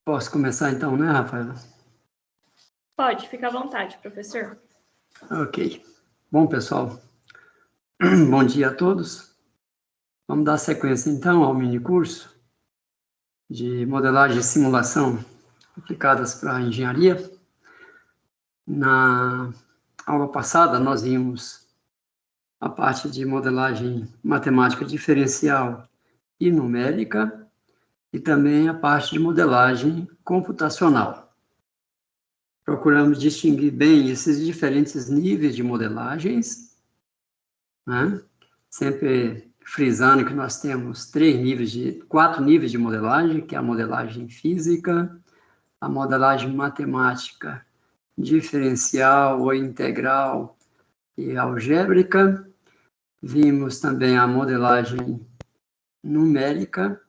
Posso começar então, né, Rafaela? Pode, fica à vontade, professor. Ok. Bom, pessoal, bom dia a todos. Vamos dar sequência então ao minicurso de modelagem e simulação aplicadas para a engenharia. Na aula passada, nós vimos a parte de modelagem matemática diferencial e numérica e também a parte de modelagem computacional. Procuramos distinguir bem esses diferentes níveis de modelagens, né? Sempre frisando que nós temos quatro níveis de modelagem, que é a modelagem física, a modelagem matemática diferencial ou integral e algébrica. Vimos também a modelagem numérica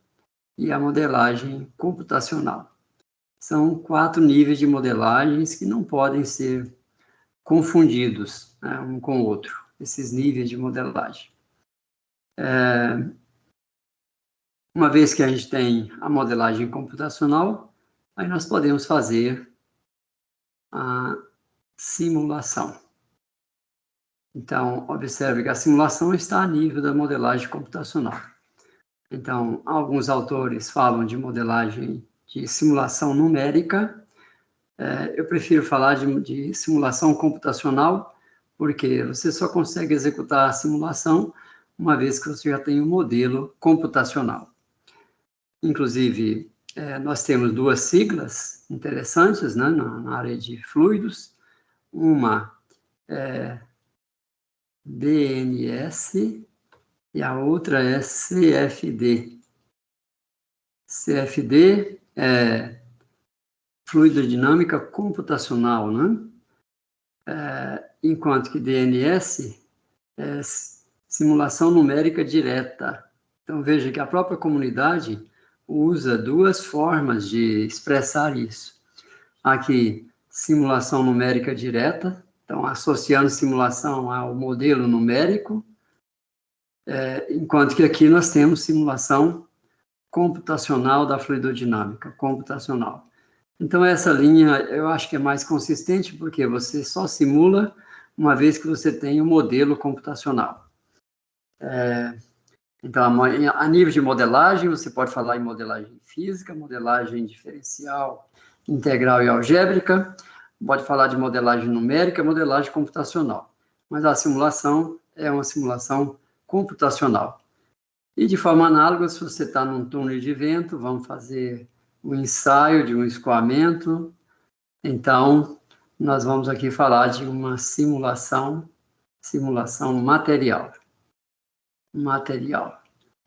e a modelagem computacional. São quatro níveis de modelagens que não podem ser confundidos, né, um com o outro, esses níveis de modelagem. Uma vez que a gente tem a modelagem computacional, aí nós podemos fazer a simulação. Então, observe que a simulação está a nível da modelagem computacional. Então, alguns autores falam de modelagem de simulação numérica. Eu prefiro falar de simulação computacional, porque você só consegue executar a simulação uma vez que você já tem um modelo computacional. Inclusive, nós temos duas siglas interessantes, né, na área de fluidos. Uma é DNS e a outra é CFD. CFD é fluidodinâmica computacional, né? Enquanto que DNS é simulação numérica direta. Então, veja que a própria comunidade usa duas formas de expressar isso. Aqui, simulação numérica direta, então, associando simulação ao modelo numérico, enquanto que aqui nós temos simulação computacional da fluidodinâmica, computacional. Então, essa linha eu acho que é mais consistente, porque você só simula uma vez que você tem um modelo computacional. Então, a nível de modelagem, você pode falar em modelagem física, modelagem diferencial, integral e algébrica, pode falar de modelagem numérica, modelagem computacional. Mas a simulação é uma simulação computacional. E de forma análoga, se você está num túnel de vento, vamos fazer um ensaio de um escoamento. Então, nós vamos aqui falar de uma simulação material.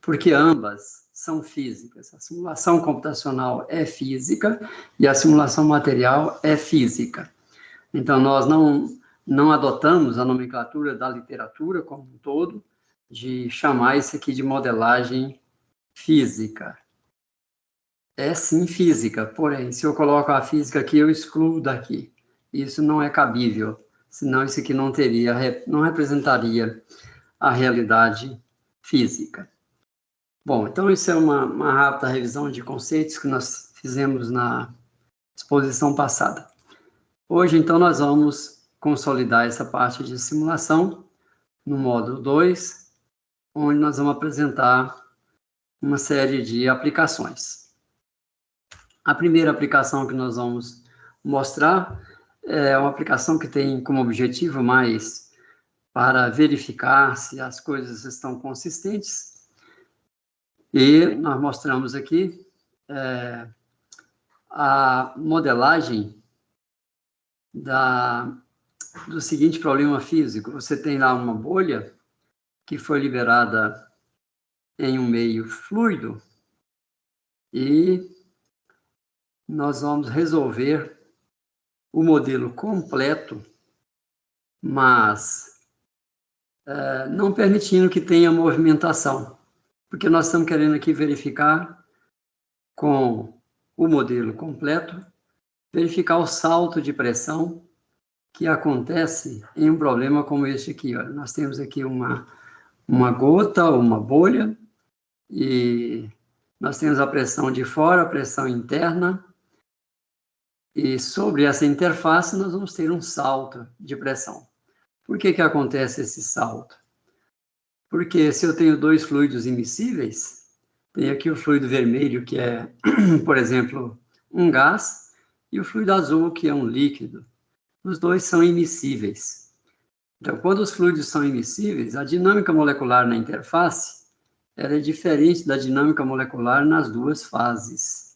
Porque ambas são físicas. A simulação computacional é física e a simulação material é física. Então, nós não adotamos a nomenclatura da literatura como um todo, de chamar isso aqui de modelagem física. É sim física, porém, se eu coloco a física aqui, eu excluo daqui. Isso não é cabível, senão isso aqui não representaria a realidade física. Bom, então isso é uma rápida revisão de conceitos que nós fizemos na exposição passada. Hoje, então, nós vamos consolidar essa parte de simulação no módulo 2, onde nós vamos apresentar uma série de aplicações. A primeira aplicação que nós vamos mostrar é uma aplicação que tem como objetivo mais para verificar se as coisas estão consistentes. E nós mostramos aqui a modelagem do seguinte problema físico. Você tem lá uma bolha que foi liberada em um meio fluido e nós vamos resolver o modelo completo, mas não permitindo que tenha movimentação, porque nós estamos querendo aqui verificar com o modelo completo, verificar o salto de pressão que acontece em um problema como este aqui. Olha, nós temos aqui uma gota, uma bolha, e nós temos a pressão de fora, a pressão interna, E sobre essa interface, nós vamos ter um salto de pressão. Por que acontece esse salto? Porque se eu tenho dois fluidos immiscíveis, tem aqui o fluido vermelho, que é, por exemplo, um gás, e o fluido azul, que é um líquido. Os dois são immiscíveis. Então, quando os fluidos são immiscíveis, a dinâmica molecular na interface ela é diferente da dinâmica molecular nas duas fases.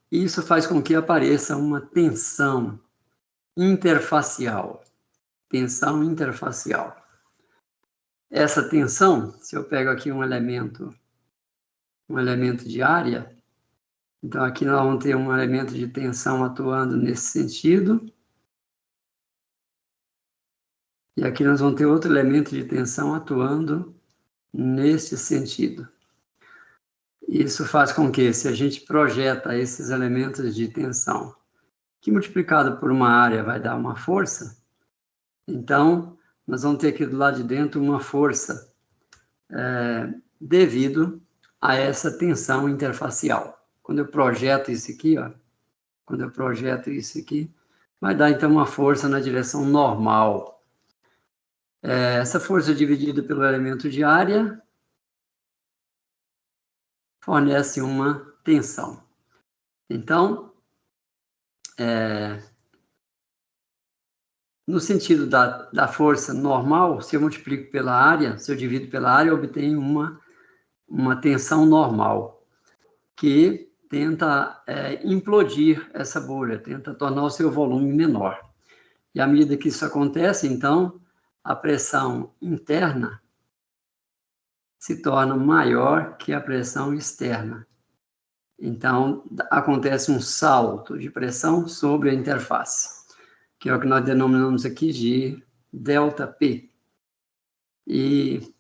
Isso faz com que apareça uma tensão interfacial. Tensão interfacial. Essa tensão, se eu pego aqui um elemento de área, então aqui nós vamos ter um elemento de tensão atuando nesse sentido, e aqui nós vamos ter outro elemento de tensão atuando neste sentido. Isso faz com que, se a gente projeta esses elementos de tensão, que multiplicado por uma área vai dar uma força, então nós vamos ter aqui do lado de dentro uma força devido a essa tensão interfacial. Quando eu projeto isso aqui, ó, vai dar então uma força na direção normal. Essa força dividida pelo elemento de área fornece uma tensão. Então, no sentido da força normal, se eu multiplico pela área, se eu divido pela área, eu obtenho uma tensão normal, que tenta implodir essa bolha, tenta tornar o seu volume menor. E à medida que isso acontece, então, a pressão interna se torna maior que a pressão externa. Então, acontece um salto de pressão sobre a interface, que é o que nós denominamos aqui de ΔP. E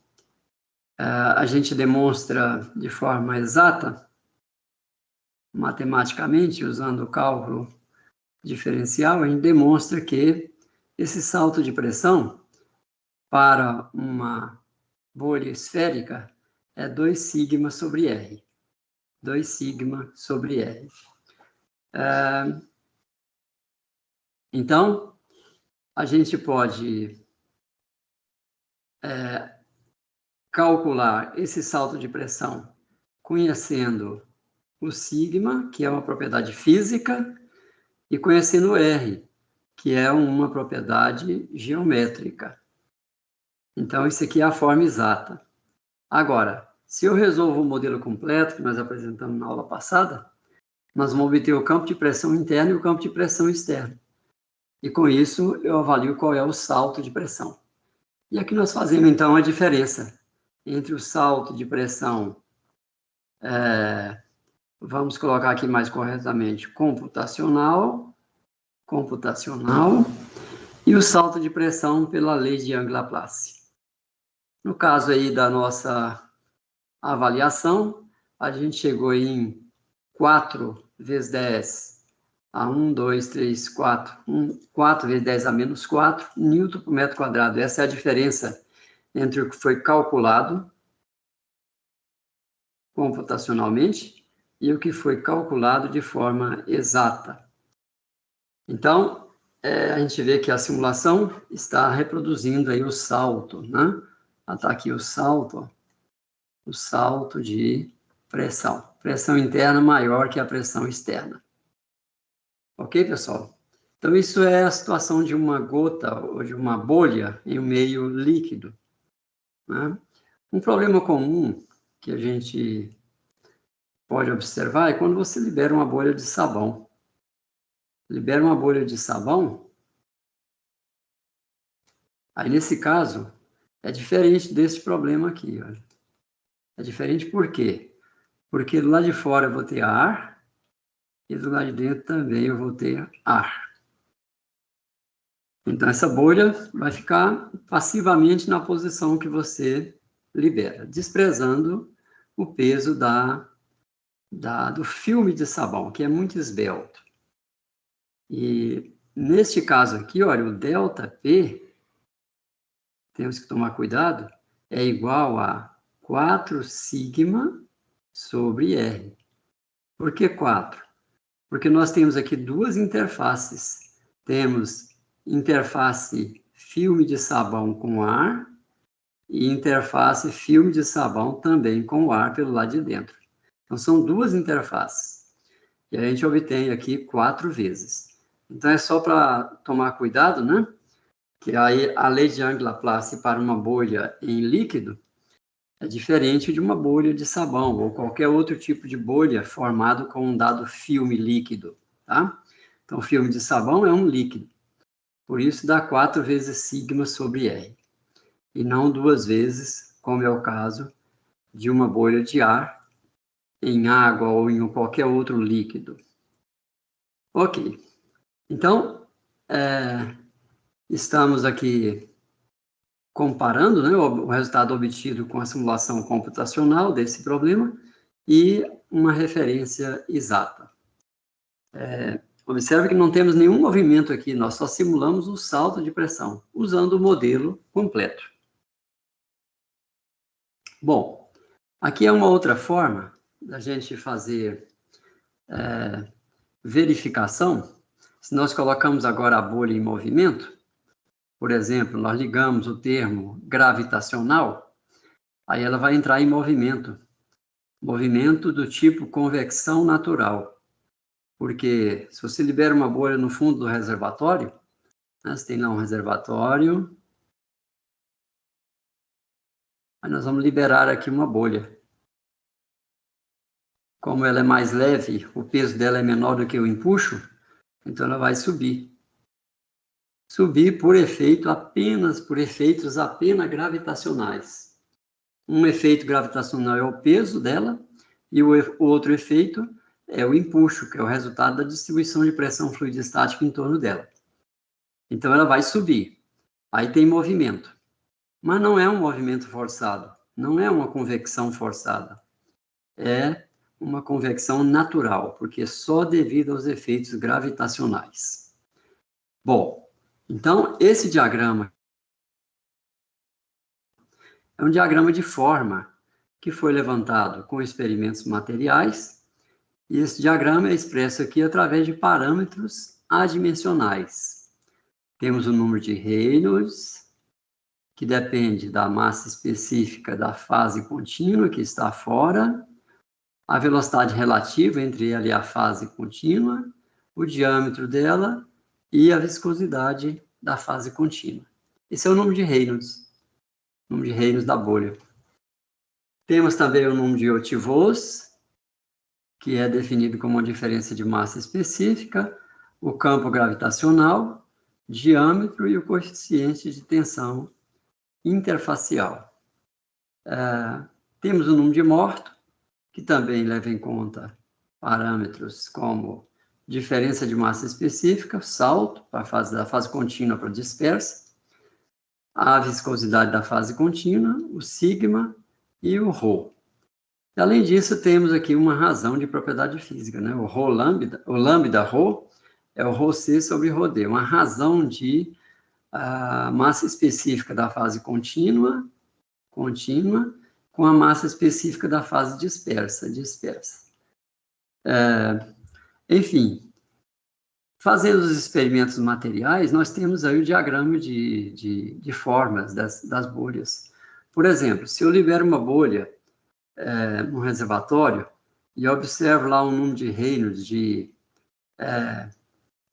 a gente demonstra de forma exata, matematicamente, usando o cálculo diferencial, a gente demonstra que esse salto de pressão para uma bolha esférica é 2 sigma sobre R. 2 sigma sobre R. Então, a gente pode calcular esse salto de pressão conhecendo o sigma, que é uma propriedade física, e conhecendo o R, que é uma propriedade geométrica. Então, isso aqui é a forma exata. Agora, se eu resolvo o modelo completo que nós apresentamos na aula passada, nós vamos obter o campo de pressão interno e o campo de pressão externo. E com isso, eu avalio qual é o salto de pressão. E aqui nós fazemos, então, a diferença entre o salto de pressão, vamos colocar aqui mais corretamente, computacional, e o salto de pressão pela lei de Young-Laplace. No caso aí da nossa avaliação, a gente chegou em 4 vezes 10 a 1, 2, 3, 4, 4 vezes 10 a menos 4, newton por metro quadrado. Essa é a diferença entre o que foi calculado computacionalmente e o que foi calculado de forma exata. Então, a gente vê que a simulação está reproduzindo aí o salto, né? Está aqui o salto de pressão. Pressão interna maior que a pressão externa. Ok, pessoal? Então, isso é a situação de uma gota ou de uma bolha em um meio líquido, né? Um problema comum que a gente pode observar é quando você libera uma bolha de sabão. Libera uma bolha de sabão, aí nesse caso, é diferente desse problema aqui. Olha. É diferente por quê? Porque do lado de fora eu vou ter ar e do lado de dentro também eu vou ter ar. Então, essa bolha vai ficar passivamente na posição que você libera, desprezando o peso do filme de sabão, que é muito esbelto. E, neste caso aqui, olha, o ΔP, temos que tomar cuidado, é igual a 4 sigma sobre R. Por que 4? Porque nós temos aqui duas interfaces. Temos interface filme de sabão com ar e interface filme de sabão também com ar pelo lado de dentro. Então, são duas interfaces. E a gente obtém aqui 4 vezes. Então, é só para tomar cuidado, né? Que aí a lei de Young-Laplace para uma bolha em líquido é diferente de uma bolha de sabão ou qualquer outro tipo de bolha formado com um dado filme líquido, tá? Então, filme de sabão é um líquido. Por isso, dá 4 vezes sigma sobre R. E não 2 vezes, como é o caso de uma bolha de ar em água ou em qualquer outro líquido. Ok. Então, estamos aqui comparando, né, o resultado obtido com a simulação computacional desse problema e uma referência exata. Observe que não temos nenhum movimento aqui, nós só simulamos o salto de pressão, usando o modelo completo. Bom, aqui é uma outra forma da gente fazer verificação. Se nós colocamos agora a bolha em movimento, por exemplo, nós ligamos o termo gravitacional, aí ela vai entrar em movimento. Movimento do tipo convecção natural. Porque se você libera uma bolha no fundo do reservatório, né, você tem lá um reservatório, aí nós vamos liberar aqui uma bolha. Como ela é mais leve, o peso dela é menor do que o empuxo, então ela vai subir. Subir por efeitos apenas gravitacionais. Um efeito gravitacional é o peso dela, e o outro efeito é o empuxo, que é o resultado da distribuição de pressão fluidostática em torno dela. Então, ela vai subir. Aí tem movimento. Mas não é um movimento forçado, não é uma convecção forçada. É uma convecção natural, porque só devido aos efeitos gravitacionais. Bom, então, esse diagrama é um diagrama de forma que foi levantado com experimentos materiais, e esse diagrama é expresso aqui através de parâmetros adimensionais. Temos o número de Reynolds, que depende da massa específica da fase contínua, que está fora, a velocidade relativa entre ela e a fase contínua, o diâmetro dela e a viscosidade da fase contínua. Esse é o número de Reynolds da bolha. Temos também o número de Otivos, que é definido como uma diferença de massa específica, o campo gravitacional, diâmetro e o coeficiente de tensão interfacial. Temos o número de Morton, que também leva em conta parâmetros como diferença de massa específica, salto da fase contínua para dispersa, a viscosidade da fase contínua, o sigma e o ρ. Além disso, temos aqui uma razão de propriedade física, né? O lambda ρ é o ρc sobre ρd, uma razão de massa específica da fase contínua, com a massa específica da fase dispersa. Enfim, fazendo os experimentos materiais, nós temos aí o diagrama de formas das bolhas. Por exemplo, se eu libero uma bolha no reservatório e observo lá um número de Reynolds de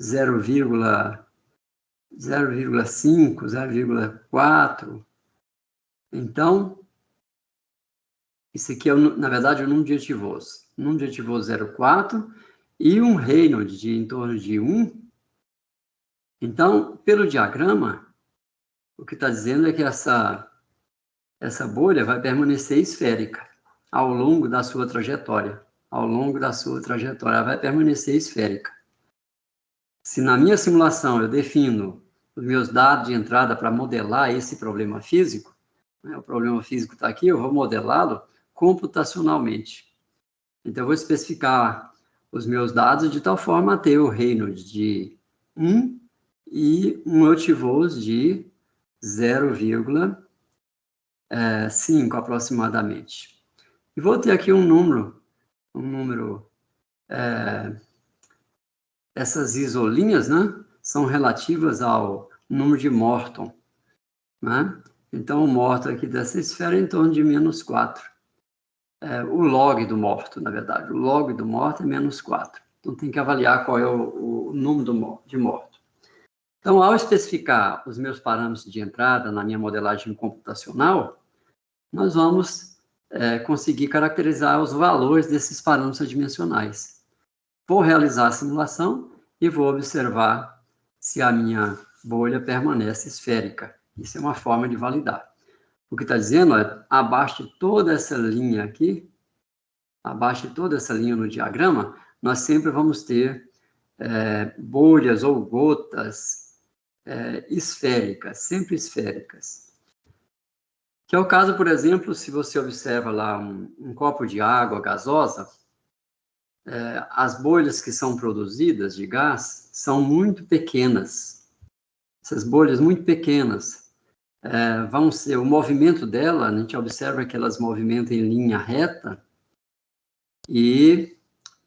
0,5, 0,4, então, isso aqui é, na verdade, o número de Otivos. O número de Otivos 0,4 e um Reynolds de em torno de 1. Então, pelo diagrama, o que está dizendo é que essa bolha vai permanecer esférica ao longo da sua trajetória. Ela vai permanecer esférica. Se na minha simulação eu defino os meus dados de entrada para modelar esse problema físico, né, o problema físico está aqui, eu vou modelá-lo computacionalmente. Então, eu vou especificar os meus dados de tal forma a ter o Reynolds de 1 e um Otivos de 0,5 aproximadamente. E vou ter aqui um número essas isolinhas, né, são relativas ao número de Morton, né? Então, o Morton aqui dessa esfera é em torno de -4. O log do Morton, na verdade. O log do Morton é -4. Então, tem que avaliar qual é o número de Morton. Então, ao especificar os meus parâmetros de entrada na minha modelagem computacional, nós vamos conseguir caracterizar os valores desses parâmetros adimensionais. Vou realizar a simulação e vou observar se a minha bolha permanece esférica. Isso é uma forma de validar. O que está dizendo é, abaixo de toda essa linha aqui, abaixo de toda essa linha no diagrama, nós sempre vamos ter bolhas ou gotas esféricas, sempre esféricas. Que é o caso, por exemplo, se você observa lá um copo de água gasosa, as bolhas que são produzidas de gás são muito pequenas. Essas bolhas muito pequenas vão ser, o movimento dela, a gente observa que elas movimentam em linha reta e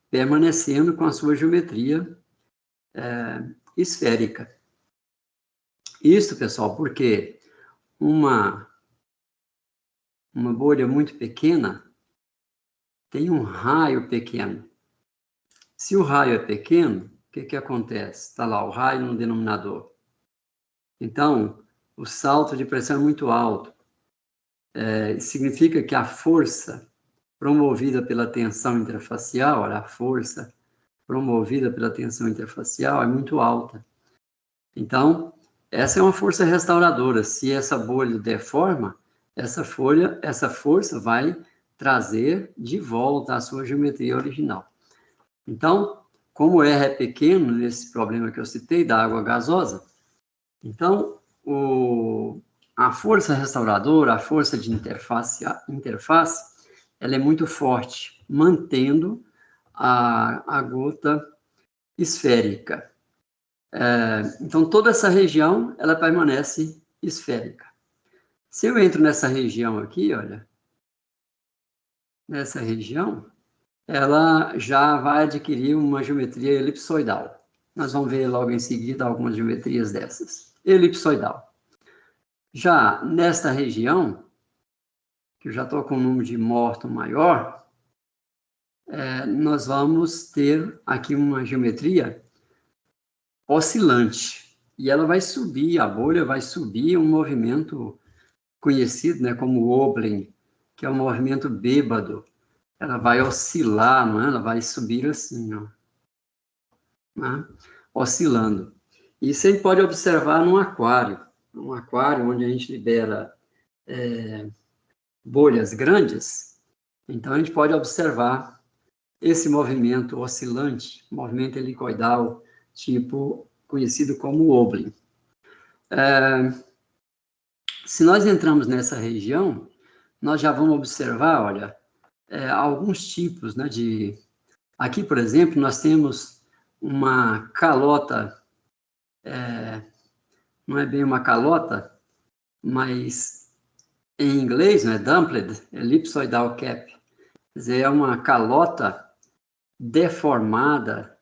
permanecendo com a sua geometria esférica. Isso, pessoal, porque uma bolha muito pequena tem um raio pequeno. Se o raio é pequeno, o que acontece? Está lá, o raio no denominador. Então, o salto de pressão é muito alto. Significa que a força promovida pela tensão interfacial, olha, a força promovida pela tensão interfacial é muito alta. Então, essa é uma força restauradora. Se essa bolha deforma, essa força vai trazer de volta a sua geometria original. Então, como o R é pequeno, nesse problema que eu citei, da água gasosa, então, a força restauradora, a força de interface, ela é muito forte, mantendo a gota esférica. Então, toda essa região, ela permanece esférica. Se eu entro nessa região aqui, olha, nessa região, ela já vai adquirir uma geometria elipsoidal. Nós vamos ver logo em seguida algumas geometrias dessas. Elipsoidal. Já nesta região, que eu já estou com um número de Morton maior, nós vamos ter aqui uma geometria oscilante. E ela vai subir, a bolha vai subir um movimento conhecido, né, como wobbling, que é um movimento bêbado. Ela vai oscilar, não é? Ela vai subir assim, ó, né? Oscilando. Isso a gente pode observar num aquário onde a gente libera bolhas grandes. Então, a gente pode observar esse movimento oscilante, movimento helicoidal, tipo conhecido como wobbling. Se nós entramos nessa região, nós já vamos observar, olha, alguns tipos, né, Aqui, por exemplo, nós temos uma calota, não é bem uma calota, mas em inglês, né, Dumpled, ellipsoidal cap, quer dizer, é uma calota deformada,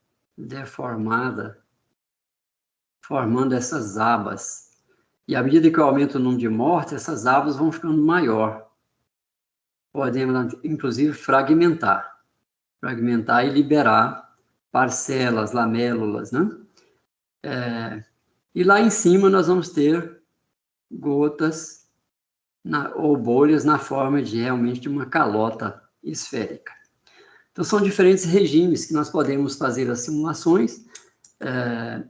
formando essas abas. E à medida que eu aumento o número de mortes, essas abas vão ficando maior. Podemos, inclusive, fragmentar e liberar parcelas, lamélulas, né? E lá em cima nós vamos ter gotas ou bolhas na forma de realmente de uma calota esférica. Então, são diferentes regimes que nós podemos fazer as simulações,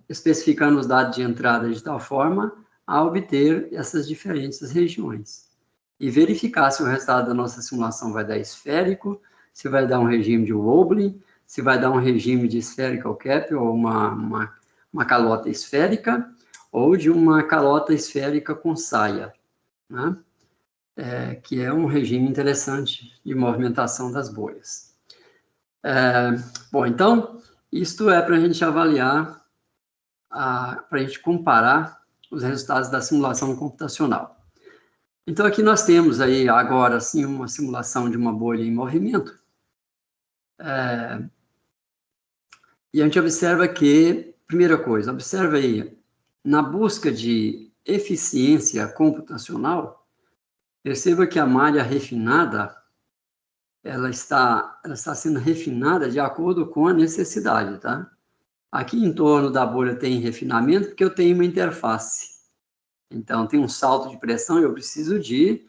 especificando os dados de entrada de tal forma a obter essas diferentes regiões. E verificar se o resultado da nossa simulação vai dar esférico, se vai dar um regime de wobbling, se vai dar um regime de spherical cap, ou uma calota esférica, ou de uma calota esférica com saia, né? Que é um regime interessante de movimentação das bolhas. Bom, então, isto é para a gente avaliar, para a gente comparar os resultados da simulação computacional. Então, aqui nós temos aí agora, sim, uma simulação de uma bolha em movimento. E a gente observa que, primeira coisa, observa aí, na busca de eficiência computacional, perceba que a malha refinada, ela está sendo refinada de acordo com a necessidade, tá? Aqui em torno da bolha tem refinamento, porque eu tenho uma interface. Então, tem um salto de pressão e eu preciso de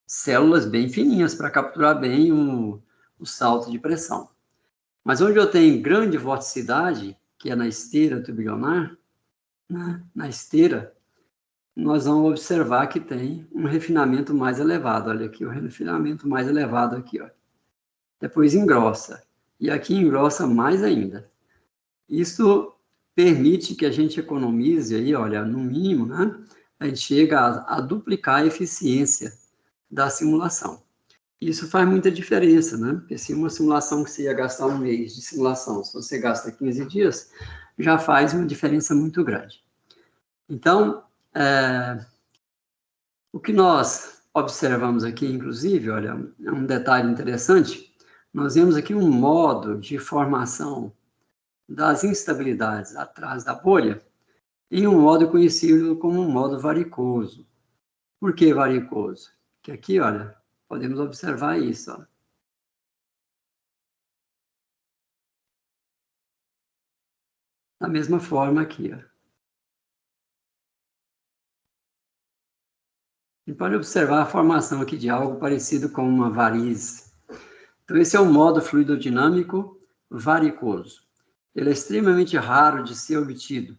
células bem fininhas para capturar bem o salto de pressão. Mas onde eu tenho grande vorticidade, que é na esteira tubular, né? Na esteira, nós vamos observar que tem um refinamento mais elevado. Olha aqui, o refinamento mais elevado aqui, ó. Depois engrossa. E aqui engrossa mais ainda. Isso permite que a gente economize aí, olha, no mínimo, né? A gente chega a duplicar a eficiência da simulação. Isso faz muita diferença, né? Porque se uma simulação que você ia gastar um mês de simulação, se você gasta 15 dias, já faz uma diferença muito grande. Então, o que nós observamos aqui, inclusive, olha, é um detalhe interessante, nós vemos aqui um modo de formação das instabilidades atrás da bolha, em um modo conhecido como um modo varicoso. Por que varicoso? Porque aqui, olha, podemos observar isso, ó. Da mesma forma aqui, ó. E pode observar a formação aqui de algo parecido com uma varize. Então, esse é um modo fluidodinâmico varicoso. Ele é extremamente raro de ser obtido.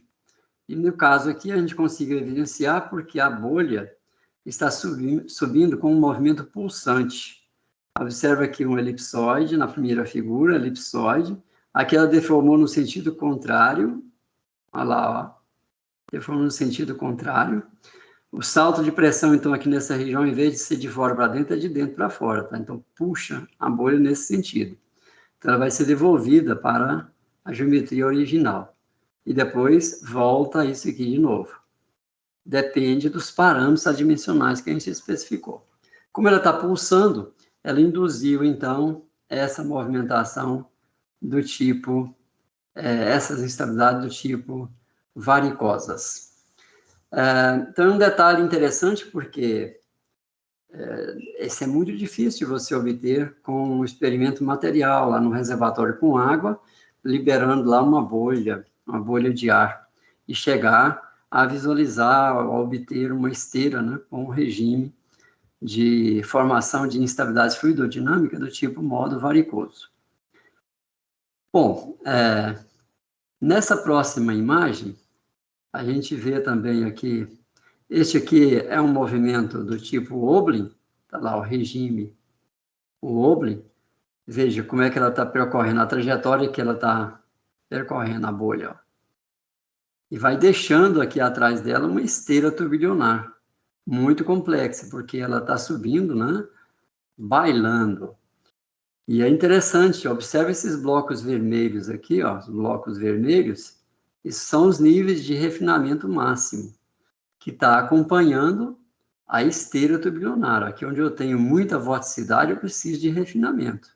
E no caso aqui, a gente consegue evidenciar porque a bolha está subindo com um movimento pulsante. Observa aqui um elipsoide na primeira figura, elipsoide. Aqui ela deformou no sentido contrário. Olha lá, ó. Deformou no sentido contrário. O salto de pressão, então, aqui nessa região, em vez de ser de fora para dentro, é de dentro para fora, tá? Então, puxa a bolha nesse sentido. Então, ela vai ser devolvida para a geometria original. E depois volta isso aqui de novo. Depende dos parâmetros adimensionais que a gente especificou. Como ela está pulsando, ela induziu, então, essa movimentação do tipo, essas instabilidades do tipo varicosas. Então, é um detalhe interessante, porque esse é muito difícil de você obter com um experimento material, lá no reservatório com água, liberando lá uma bolha de ar, e chegar a visualizar, a obter uma esteira, né, com um regime de formação de instabilidade fluidodinâmica do tipo modo varicoso. Bom, nessa próxima imagem, a gente vê também aqui, este aqui é um movimento do tipo Oblin, está lá o regime, o Oblin. Veja como é que ela está percorrendo, a trajetória que ela está percorrendo a bolha, ó. E vai deixando aqui atrás dela uma esteira turbilionar, muito complexa, porque ela está subindo, né, bailando. E é interessante, observe esses blocos vermelhos aqui, ó, os blocos vermelhos, esses são os níveis de refinamento máximo, que está acompanhando a esteira turbilionar. Aqui onde eu tenho muita vorticidade, eu preciso de refinamento.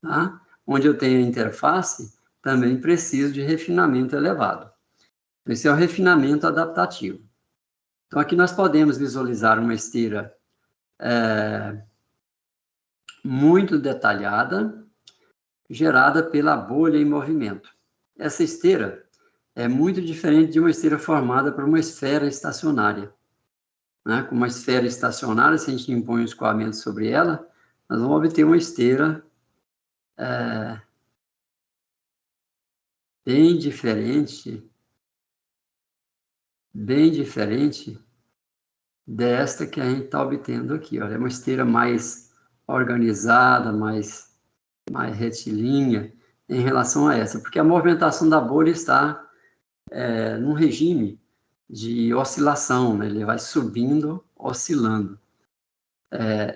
Tá? Onde eu tenho a interface, também preciso de refinamento elevado. Esse é o refinamento adaptativo. Então, aqui nós podemos visualizar uma esteira muito detalhada, gerada pela bolha em movimento. Essa esteira é muito diferente de uma esteira formada por uma esfera estacionária. Né? Com uma esfera estacionária, se a gente impõe um escoamento sobre ela, nós vamos obter uma esteira bem diferente desta que a gente está obtendo aqui. Olha, é uma esteira mais organizada, mais retilínea em relação a essa, porque a movimentação da bolha está num regime de oscilação, né? Ele vai subindo, oscilando.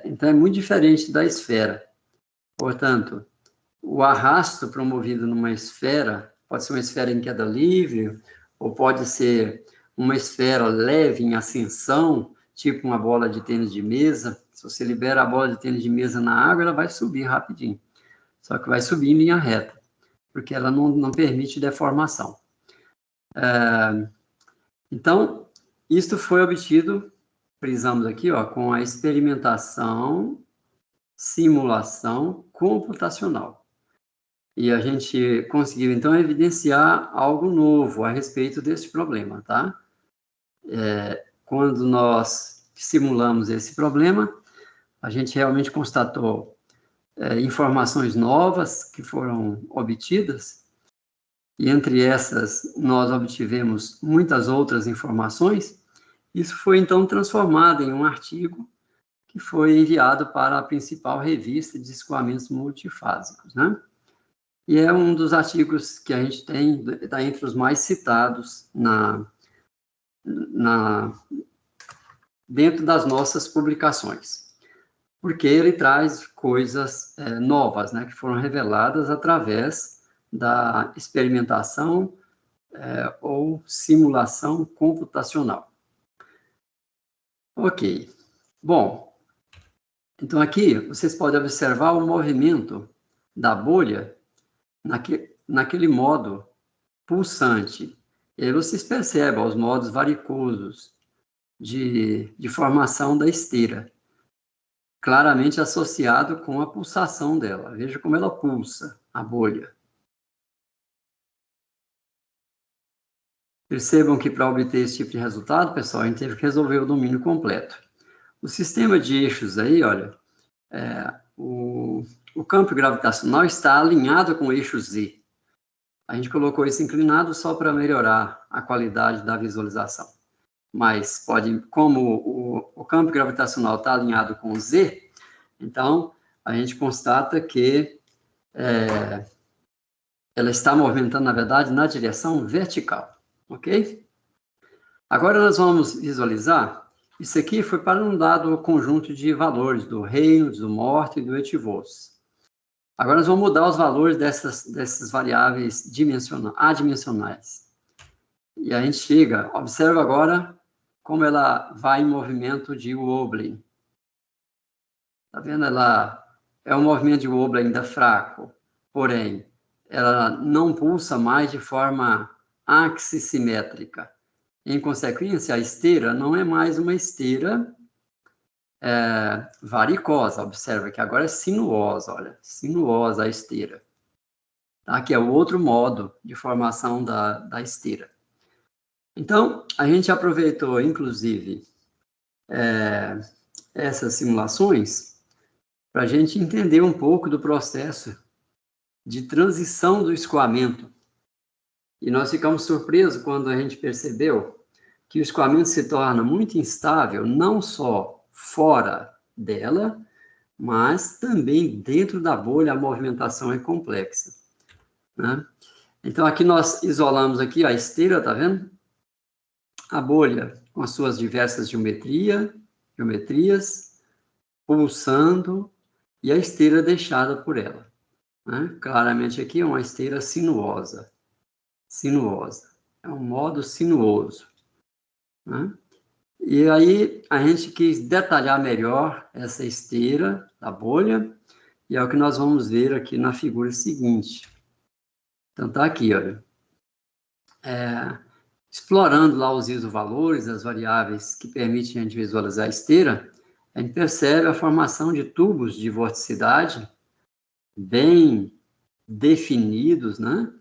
Então, é muito diferente da esfera. Portanto, o arrasto promovido numa esfera, pode ser uma esfera em queda livre, ou pode ser uma esfera leve em ascensão, tipo uma bola de tênis de mesa. Se você libera a bola de tênis de mesa na água, ela vai subir rapidinho. Só que vai subir em linha reta. porque ela não permite deformação. Então, isto foi obtido, frisamos aqui, ó, com a experimentação, simulação computacional. E a gente conseguiu, então, evidenciar algo novo a respeito desse problema, tá? Quando nós simulamos esse problema, a gente realmente constatou informações novas que foram obtidas, e entre essas nós obtivemos muitas outras informações. Isso foi, então, transformado em um artigo que foi enviado para a principal revista de escoamentos multifásicos, né? E é um dos artigos que a gente tem, está entre os mais citados dentro das nossas publicações, porque ele traz coisas novas, né, que foram reveladas através da experimentação ou simulação computacional. Ok. Bom, então aqui vocês podem observar o movimento da bolha naquele modo pulsante. E aí vocês percebem os modos varicosos de formação da esteira, claramente associado com a pulsação dela. Veja como ela pulsa, a bolha. Percebam que para obter esse tipo de resultado, pessoal, a gente teve que resolver o domínio completo. O sistema de eixos aí, olha, o campo gravitacional está alinhado com o eixo Z. A gente colocou isso inclinado só para melhorar a qualidade da visualização. Mas como o campo gravitacional está alinhado com o Z, então a gente constata que ela está movimentando, na verdade, na direção vertical, ok? Agora nós vamos visualizar, isso aqui foi para um dado conjunto de valores do Reynolds, do Morton e do Eötvös. Agora nós vamos mudar os valores dessas variáveis adimensionais. E a gente observa agora como ela vai em movimento de Wobbling. Está vendo? Ela é um movimento de Wobbling ainda fraco, porém, ela não pulsa mais de forma axissimétrica. Em consequência, a esteira não é mais uma esteira varicosa. Observa que agora é sinuosa, olha, sinuosa a esteira. Tá? Que é o outro modo de formação da esteira. Então, a gente aproveitou, inclusive, essas simulações para a gente entender um pouco do processo de transição do escoamento. E nós ficamos surpresos quando a gente percebeu que o escoamento se torna muito instável, não só fora dela, mas também dentro da bolha a movimentação é complexa, né? Então, aqui nós isolamos aqui a esteira, tá vendo? A bolha com as suas diversas geometrias, pulsando, e a esteira deixada por ela, né? Claramente aqui é uma esteira sinuosa. É um modo sinuoso, né? E aí a gente quis detalhar melhor essa esteira da bolha, e é o que nós vamos ver aqui na figura seguinte. Então tá aqui, olha. Explorando lá os isovalores, as variáveis que permitem a gente visualizar a esteira, a gente percebe a formação de tubos de vorticidade bem definidos, né?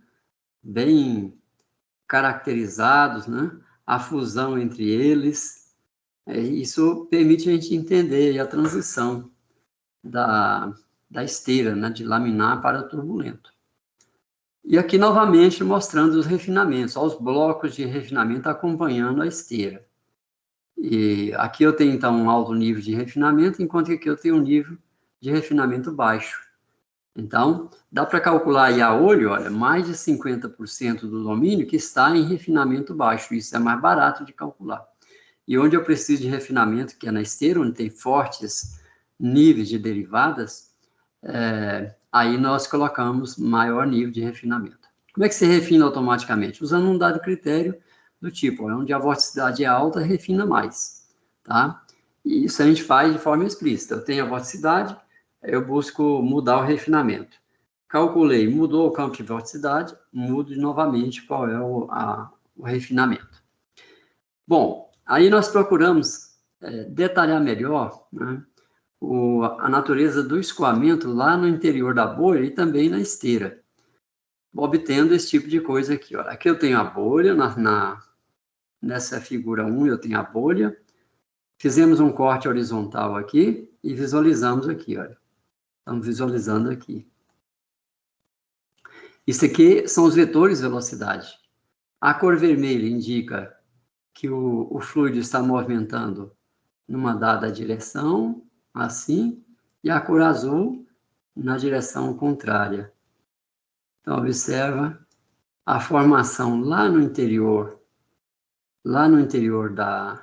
Bem caracterizados, né? A fusão entre eles. Isso permite a gente entender a transição da esteira, né? De laminar para turbulento. E aqui, novamente, mostrando os refinamentos, os blocos de refinamento acompanhando a esteira. E aqui eu tenho, então, um alto nível de refinamento, enquanto que aqui eu tenho um nível de refinamento baixo. Então, dá para calcular aí a olho, olha, mais de 50% do domínio que está em refinamento baixo. Isso é mais barato de calcular. E onde eu preciso de refinamento, que é na esteira, onde tem fortes níveis de derivadas, aí nós colocamos maior nível de refinamento. Como é que se refina automaticamente? Usando um dado critério do tipo, onde a vorticidade é alta, refina mais, tá? E isso a gente faz de forma explícita. Eu tenho a vorticidade, eu busco mudar o refinamento. calculei, mudou o campo de velocidade, mudo novamente qual é o refinamento. Bom, aí nós procuramos detalhar melhor, né, a natureza do escoamento lá no interior da bolha e também na esteira, obtendo esse tipo de coisa aqui. Olha. Aqui eu tenho a bolha, nessa figura 1 eu tenho a bolha, fizemos um corte horizontal aqui e visualizamos aqui, olha. Estamos visualizando aqui. Isso aqui são os vetores de velocidade. A cor vermelha indica que o fluido está movimentando numa dada direção, assim, e a cor azul na direção contrária. Então, observa a formação lá no interior da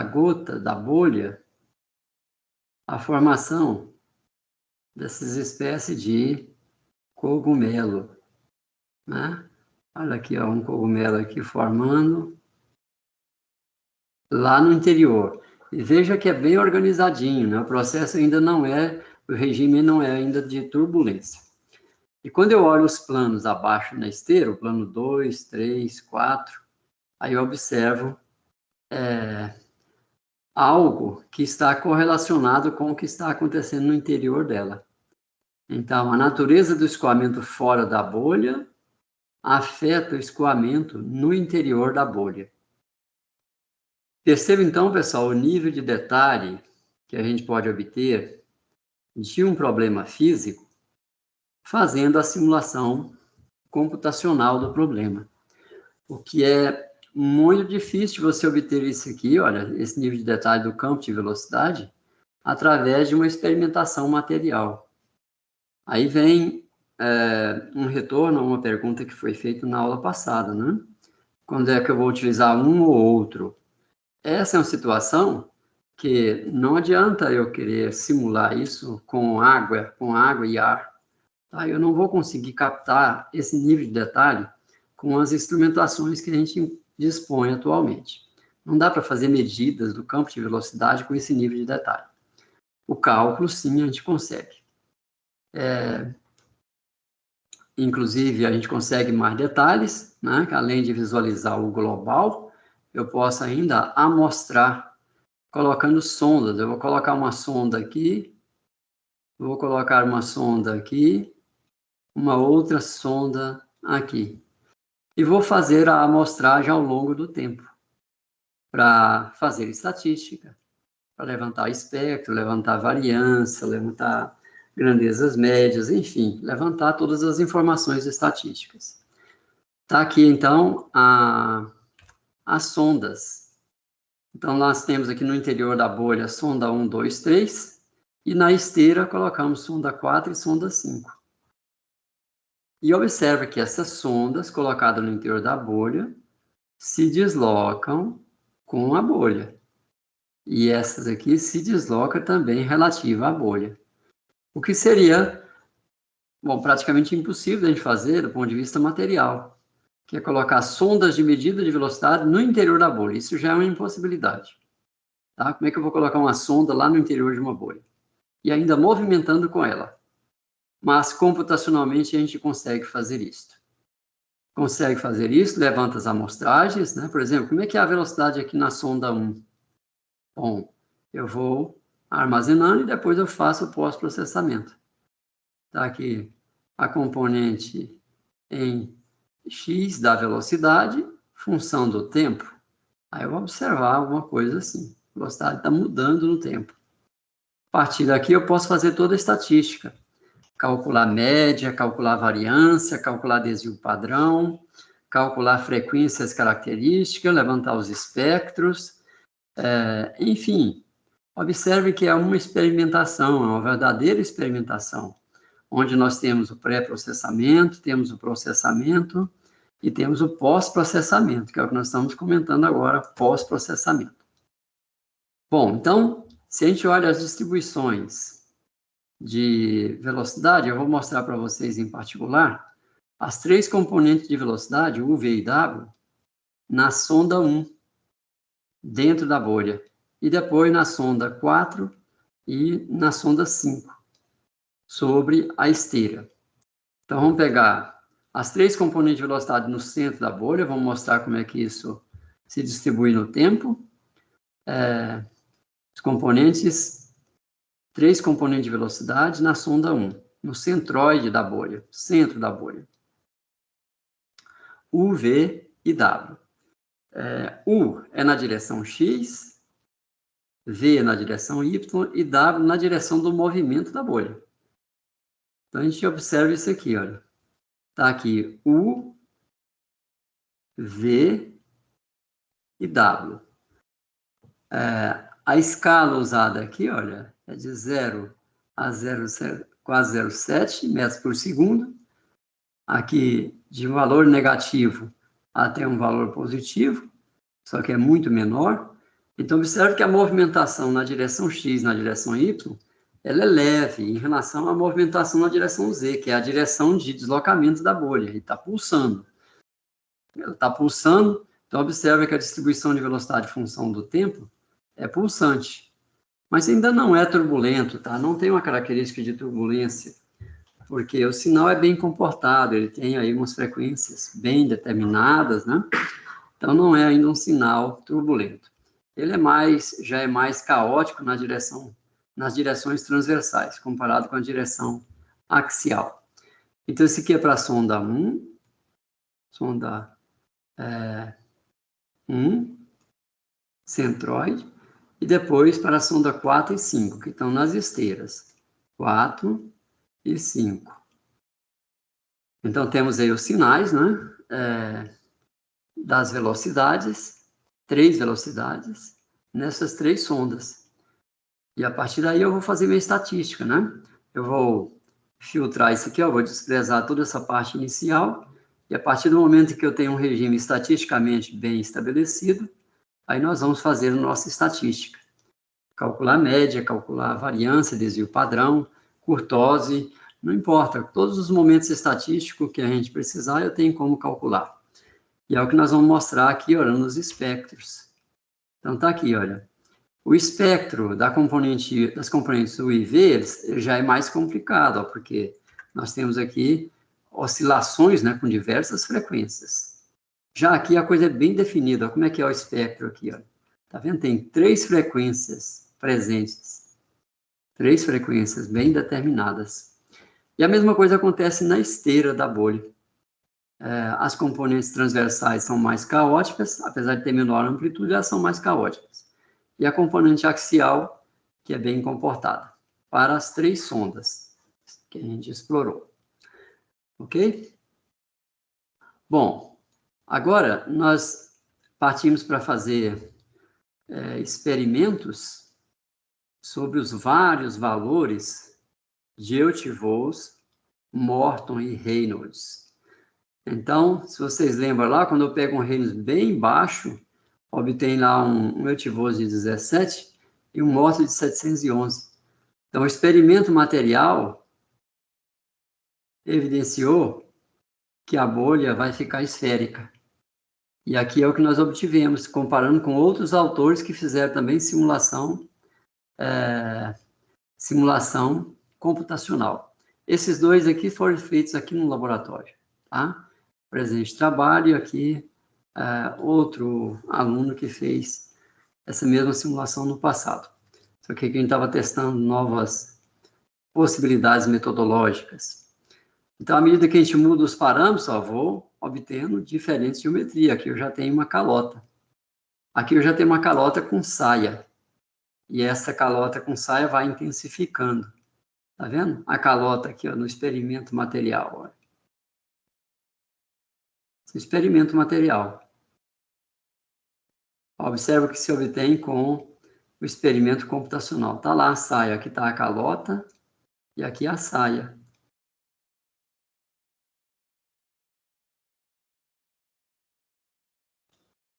gota, da bolha, a formação dessas espécies de cogumelo, né? Olha aqui, ó, um cogumelo aqui formando lá no interior. E veja que é bem organizadinho, né? O processo ainda não é, o regime não é ainda de turbulência. E quando eu olho os planos abaixo na esteira, o plano 2, 3, 4, aí eu observo algo que está correlacionado com o que está acontecendo no interior dela. Então, a natureza do escoamento fora da bolha afeta o escoamento no interior da bolha. Perceba então, pessoal, o nível de detalhe que a gente pode obter de um problema físico fazendo a simulação computacional do problema. O que é muito difícil você obter isso aqui, olha, esse nível de detalhe do campo de velocidade, através de uma experimentação material. Aí vem um retorno a uma pergunta que foi feita na aula passada, né? Quando é que eu vou utilizar um ou outro? Essa é uma situação que não adianta eu querer simular isso com água e ar. Tá? Eu não vou conseguir captar esse nível de detalhe com as instrumentações que a gente dispõe atualmente. Não dá para fazer medidas do campo de velocidade com esse nível de detalhe. O cálculo, sim, a gente consegue. Inclusive, a gente consegue mais detalhes, né? Além de visualizar o global, eu posso ainda amostrar colocando sondas. Eu vou colocar uma sonda aqui, vou colocar uma sonda aqui, uma outra sonda aqui. E vou fazer a amostragem ao longo do tempo, para fazer estatística, para levantar espectro, levantar variância, levantar grandezas médias, enfim, levantar todas as informações estatísticas. Está aqui, então, as sondas. Então, nós temos aqui no interior da bolha sonda 1, 2, 3, e na esteira colocamos sonda 4 e sonda 5. E observa que essas sondas colocadas no interior da bolha se deslocam com a bolha. E essas aqui se deslocam também relativa à bolha. O que seria, bom, praticamente impossível de a gente fazer do ponto de vista material, que é colocar sondas de medida de velocidade no interior da bolha. Isso já é uma impossibilidade. Tá? Como é que eu vou colocar uma sonda lá no interior de uma bolha? E ainda movimentando com ela. Mas computacionalmente a gente consegue fazer isso. Consegue fazer isso, levanta as amostragens, né? Por exemplo, como é que é a velocidade aqui na sonda 1? Bom, eu vou armazenando e depois eu faço o pós-processamento. Está aqui a componente em x da velocidade, função do tempo. Aí eu vou observar alguma coisa assim. A velocidade está mudando no tempo. A partir daqui eu posso fazer toda a estatística. Calcular média, calcular variância, calcular desvio padrão, calcular frequências características, levantar os espectros, enfim. Observe que é uma experimentação, é uma verdadeira experimentação, onde nós temos o pré-processamento, temos o processamento e temos o pós-processamento, que é o que nós estamos comentando agora, pós-processamento. Bom, então, se a gente olha as distribuições de velocidade, eu vou mostrar para vocês em particular as três componentes de velocidade, U, V e W, na sonda 1, dentro da bolha, e depois na sonda 4 e na sonda 5. sobre a esteira. Então, vamos pegar as 3 componentes de velocidade no centro da bolha, vamos mostrar como é que isso se distribui no tempo. Os componentes, 3 componentes de velocidade na sonda 1, no centroide da bolha, centro da bolha. U, V e W. U é na direção X, V é na direção Y e W na direção do movimento da bolha. Então, a gente observa isso aqui, olha. Está aqui U, V e W. A escala usada aqui, olha, é de 0 a 0, quase 0,7 metros por segundo. Aqui, de um valor negativo até um valor positivo, só que é muito menor. Então, observe que a movimentação na direção X, na direção Y, ela é leve em relação à movimentação na direção Z, que é a direção de deslocamento da bolha. Ele está pulsando. Ela está pulsando, então observe que a distribuição de velocidade em função do tempo é pulsante. Mas ainda não é turbulento, tá? Não tem uma característica de turbulência, porque o sinal é bem comportado, ele tem aí umas frequências bem determinadas, né? Então não é ainda um sinal turbulento. Ele já é mais caótico nas direções transversais, comparado com a direção axial. Então, esse aqui é para a sonda 1, sonda 1, centroide, e depois para a sonda 4 e 5, que estão nas esteiras, 4 e 5. Então, temos aí os sinais, né, das velocidades, 3 velocidades, nessas 3 sondas. E a partir daí eu vou fazer minha estatística, né? Eu vou filtrar isso aqui, ó, vou desprezar toda essa parte inicial, e a partir do momento que eu tenho um regime estatisticamente bem estabelecido, aí nós vamos fazer a nossa estatística. Calcular a média, calcular a variância, desvio padrão, curtose, não importa. Todos os momentos estatísticos que a gente precisar, eu tenho como calcular. E é o que nós vamos mostrar aqui, olha, nos espectros. Então, tá aqui, olha. O espectro das componentes U e V ele já é mais complicado, ó, porque nós temos aqui oscilações, né, com diversas frequências. Já aqui a coisa é bem definida. Ó, como é que é o espectro aqui? Ó. Tá vendo? Tem 3 frequências presentes. 3 frequências bem determinadas. E a mesma coisa acontece na esteira da bolha. As componentes transversais são mais caóticas, apesar de ter menor amplitude, elas são mais caóticas. E a componente axial, que é bem comportada, para as 3 sondas que a gente explorou. Ok? Bom, agora nós partimos para fazer experimentos sobre os vários valores de Eötvös, Morton e Reynolds. Então, se vocês lembram lá, quando eu pego um Reynolds bem baixo, obtém lá um Eötvös de 17 e um Morton de 711. Então, o experimento material evidenciou que a bolha vai ficar esférica. E aqui é o que nós obtivemos, comparando com outros autores que fizeram também simulação computacional. Esses 2 aqui foram feitos aqui no laboratório, tá? Presente trabalho, aqui outro aluno que fez essa mesma simulação no passado. Só que aqui a gente estava testando novas possibilidades metodológicas. Então, à medida que a gente muda os parâmetros, eu vou obtendo diferentes geometrias. Aqui eu já tenho uma calota. Aqui eu já tenho uma calota com saia. E essa calota com saia vai intensificando. Tá vendo? A calota aqui, ó, no experimento material. Ó. Experimento material. Observa o que se obtém com o experimento computacional. Está lá a saia, aqui está a calota e aqui a saia.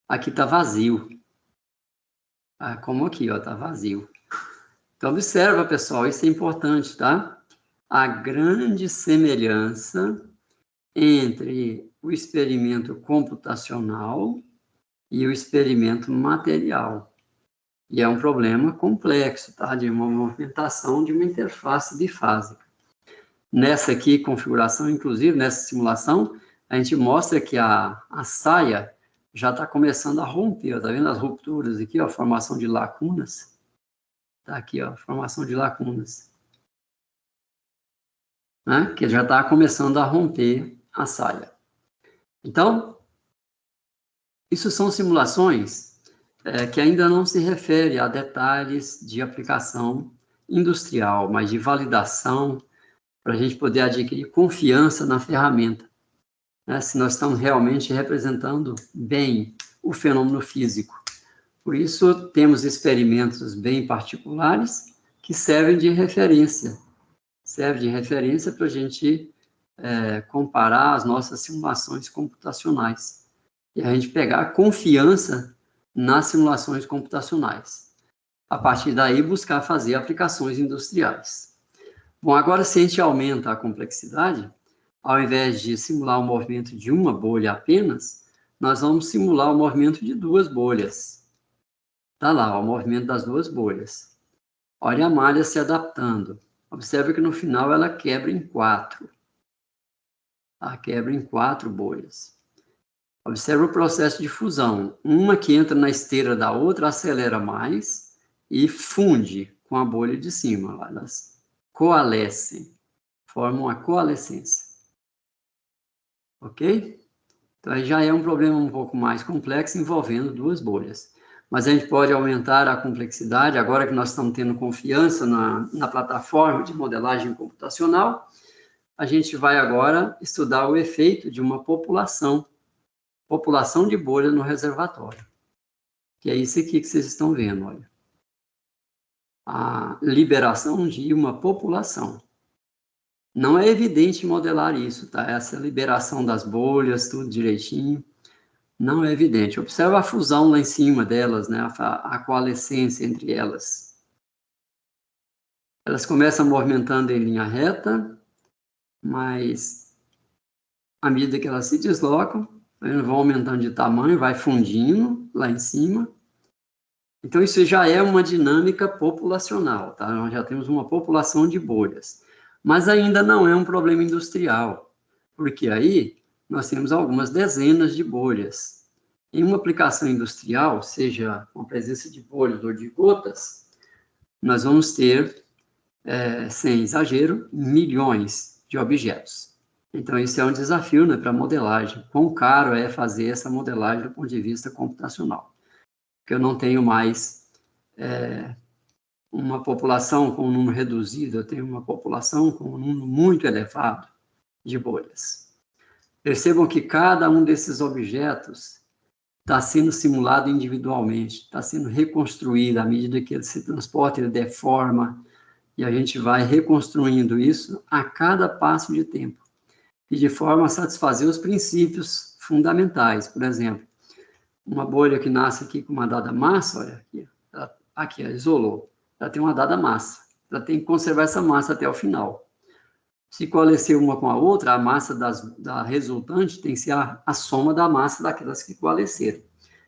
Aqui está vazio. Como aqui, ó, está vazio. Então, observa, pessoal, isso é importante, tá? A grande semelhança entre o experimento computacional e o experimento material. E é um problema complexo, tá? De uma movimentação de uma interface bifásica. Nessa aqui, configuração, inclusive, nessa simulação, a gente mostra que a saia já está começando a romper. Está vendo as rupturas aqui, ó, formação de lacunas? Está aqui, ó, formação de lacunas. Né? Que já está começando a romper a saia. Então, isso são simulações que ainda não se refere a detalhes de aplicação industrial, mas de validação, para a gente poder adquirir confiança na ferramenta, né? Se nós estamos realmente representando bem o fenômeno físico. Por isso, temos experimentos bem particulares que servem de referência. Serve de referência para a gente comparar as nossas simulações computacionais. E a gente pegar confiança nas simulações computacionais. A partir daí, buscar fazer aplicações industriais. Bom, agora, se a gente aumenta a complexidade, ao invés de simular o movimento de uma bolha apenas, nós vamos simular o movimento de duas bolhas. Está lá, ó, o movimento das duas bolhas. Olha a malha se adaptando. Observe que no final ela quebra em 4. Ela quebra em 4 bolhas. Observe o processo de fusão. Uma que entra na esteira da outra acelera mais e funde com a bolha de cima. Elas coalescem, formam a coalescência. Ok? Então, aí já é um problema um pouco mais complexo, envolvendo duas bolhas. Mas a gente pode aumentar a complexidade, agora que nós estamos tendo confiança na plataforma de modelagem computacional, a gente vai agora estudar o efeito de uma população de bolha no reservatório. Que é isso aqui que vocês estão vendo, olha. A liberação de uma população. Não é evidente modelar isso, tá? Essa liberação das bolhas, tudo direitinho, não é evidente. Observa a fusão lá em cima delas, né? A coalescência entre elas. Elas começam movimentando em linha reta, mas à medida que elas se deslocam, elas vão aumentando de tamanho, vai fundindo lá em cima. Então, isso já é uma dinâmica populacional, tá? Nós já temos uma população de bolhas. Mas ainda não é um problema industrial, porque aí nós temos algumas dezenas de bolhas. Em uma aplicação industrial, seja com a presença de bolhas ou de gotas, nós vamos ter, sem exagero, milhões de objetos. Então, isso é um desafio, né, para a modelagem. Quão caro é fazer essa modelagem do ponto de vista computacional? Porque eu não tenho mais uma população com um número reduzido, eu tenho uma população com um número muito elevado de bolhas. Percebam que cada um desses objetos está sendo simulado individualmente, está sendo reconstruído à medida que ele se transporta, ele deforma, e a gente vai reconstruindo isso a cada passo de tempo, e de forma a satisfazer os princípios fundamentais. Por exemplo, uma bolha que nasce aqui com uma dada massa, olha aqui, aqui, isolou, ela tem uma dada massa, ela tem que conservar essa massa até o final. Se coalescer uma com a outra, a massa da resultante tem que ser a soma da massa daquelas que coalesceram.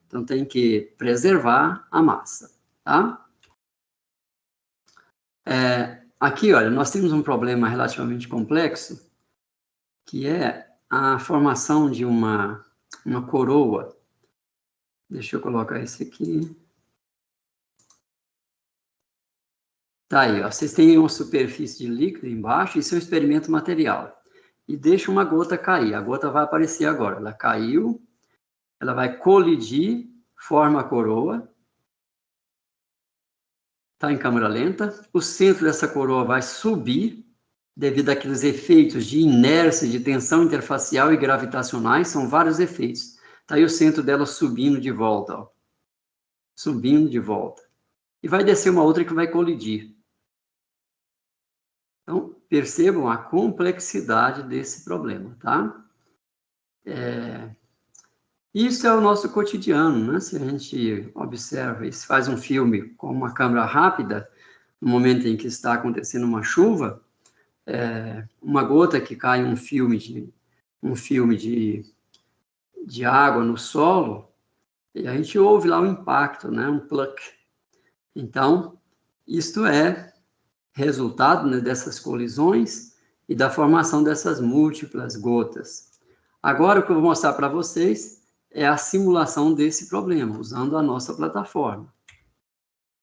Então, tem que preservar a massa, tá? Aqui, olha, nós temos um problema relativamente complexo, que é a formação de uma coroa. Deixa eu colocar isso aqui. Tá aí, ó, vocês têm uma superfície de líquido embaixo, isso é um experimento material. E deixa uma gota cair, a gota vai aparecer agora. Ela caiu, ela vai colidir, forma a coroa. Está em câmera lenta. O centro dessa coroa vai subir, devido àqueles efeitos de inércia, de tensão interfacial e gravitacionais, são vários efeitos. Está aí o centro dela subindo de volta, ó. Subindo de volta. E vai descer uma outra que vai colidir. Então, percebam a complexidade desse problema, tá? Isso é o nosso cotidiano, né? Se a gente observa e faz um filme com uma câmera rápida, no momento em que está acontecendo uma chuva, uma gota que cai um filme de água no solo, e a gente ouve lá o impacto, né? Um pluck. Então, isto é resultado, né, dessas colisões e da formação dessas múltiplas gotas. Agora, o que eu vou mostrar para vocês é a simulação desse problema, usando a nossa plataforma.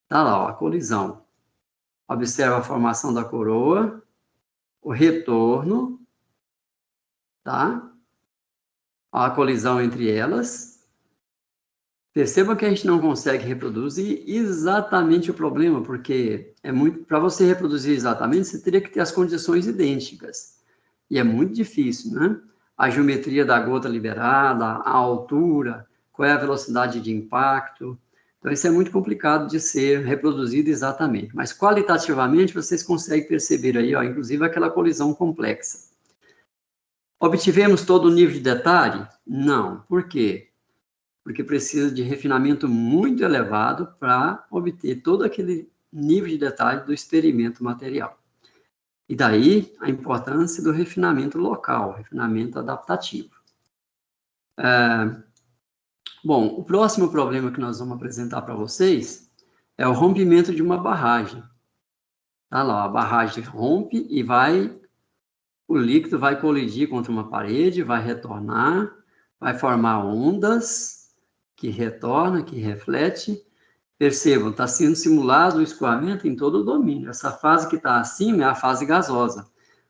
Está lá, ó, a colisão. Observa a formação da coroa, o retorno, tá? A colisão entre elas. Perceba que a gente não consegue reproduzir exatamente o problema, porque para você reproduzir exatamente, você teria que ter as condições idênticas. E é muito difícil, né? A geometria da gota liberada, a altura, qual é a velocidade de impacto. Então, isso é muito complicado de ser reproduzido exatamente. Mas, qualitativamente, vocês conseguem perceber aí, ó, inclusive, aquela colisão complexa. Obtivemos todo o nível de detalhe? Não. Por quê? Porque precisa de refinamento muito elevado para obter todo aquele nível de detalhe do experimento material. E daí a importância do refinamento local, refinamento adaptativo. Bom, o próximo problema que nós vamos apresentar para vocês é o rompimento de uma barragem. Tá lá, a barragem rompe e o líquido vai colidir contra uma parede, vai retornar, vai formar ondas que retorna, que reflete. Percebam, está sendo simulado o escoamento em todo o domínio. Essa fase que está acima é a fase gasosa.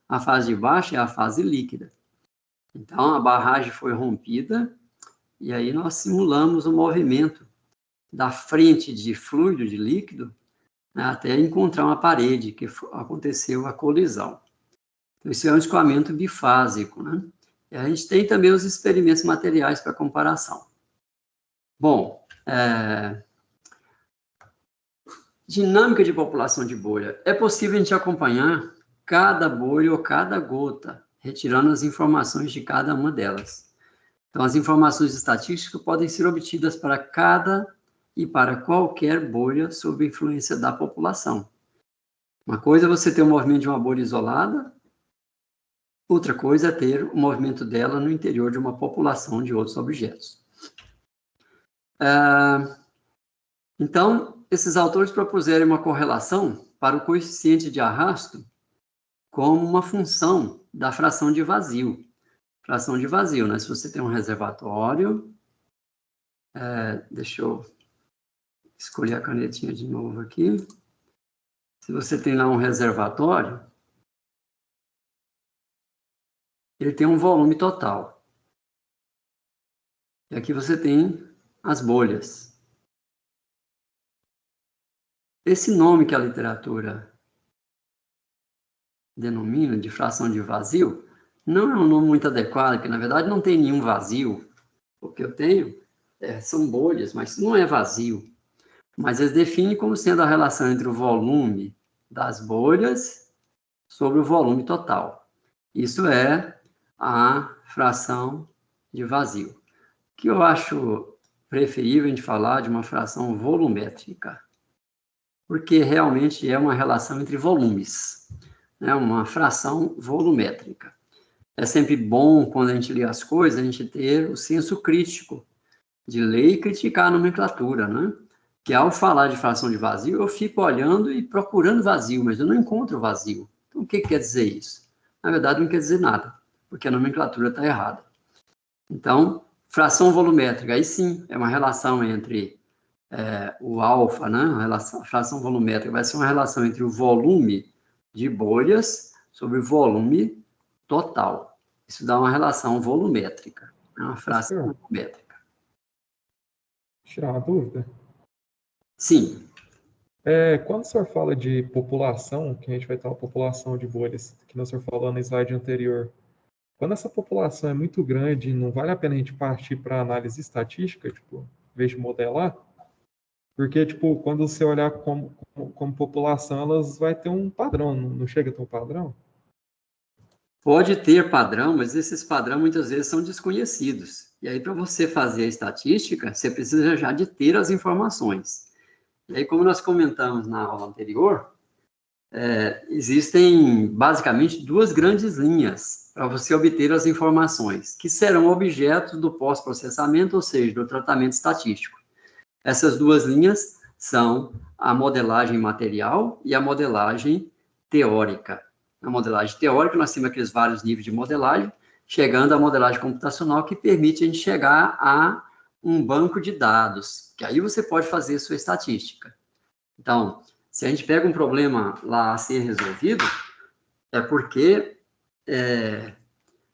A fase de baixo é a fase líquida. Então, a barragem foi rompida, e aí nós simulamos o movimento da frente de fluido, de líquido, né, até encontrar uma parede, que aconteceu a colisão. Então, isso é um escoamento bifásico, né? E a gente tem também os experimentos materiais para comparação. Bom, dinâmica de população de bolha. É possível a gente acompanhar cada bolha ou cada gota, retirando as informações de cada uma delas. Então, as informações estatísticas podem ser obtidas para cada e para qualquer bolha sob influência da população. Uma coisa é você ter o movimento de uma bolha isolada, outra coisa é ter o movimento dela no interior de uma população de outros objetos. Então, esses autores propuseram uma correlação para o coeficiente de arrasto como uma função da fração de vazio. Fração de vazio, né? Se você tem um reservatório, deixa eu escolher a canetinha de novo aqui. Se você tem lá um reservatório, ele tem um volume total. E aqui você tem as bolhas. Esse nome que a literatura denomina de fração de vazio não é um nome muito adequado, porque na verdade não tem nenhum vazio. O que eu tenho são bolhas, mas não é vazio. Mas eles definem como sendo a relação entre o volume das bolhas sobre o volume total. Isso é a fração de vazio. O que eu acho preferível a gente falar de uma fração volumétrica, porque realmente é uma relação entre volumes, né? Uma fração volumétrica. É sempre bom, quando a gente lê as coisas, a gente ter o senso crítico de ler e criticar a nomenclatura, né? Que ao falar de fração de vazio, eu fico olhando e procurando vazio, mas eu não encontro vazio. Então, o que quer dizer isso? Na verdade, não quer dizer nada, porque a nomenclatura está errada. Então, fração volumétrica, aí sim, é uma relação entre o alfa, né? A fração volumétrica vai ser uma relação entre o volume de bolhas sobre o volume total. Isso dá uma relação volumétrica, é uma fração volumétrica. Tirar uma dúvida? Sim. Quando o senhor fala de população, que a gente vai ter uma população de bolhas, que o senhor falou no slide anterior, quando essa população é muito grande, não vale a pena a gente partir para análise estatística, tipo, em vez de modelar? Porque, tipo, quando você olhar como população, elas vai ter um padrão, não chega a ter um padrão? Pode ter padrão, mas esses padrões muitas vezes são desconhecidos. E aí, para você fazer a estatística, você precisa já de ter as informações. E aí, como nós comentamos na aula anterior, existem basicamente duas grandes linhas para você obter as informações, que serão objetos do pós-processamento, ou seja, do tratamento estatístico. Essas duas linhas são a modelagem material e a modelagem teórica. Na modelagem teórica, nós temos aqueles vários níveis de modelagem, chegando à modelagem computacional, que permite a gente chegar a um banco de dados, que aí você pode fazer sua estatística. Então, se a gente pega um problema lá a ser resolvido, é porque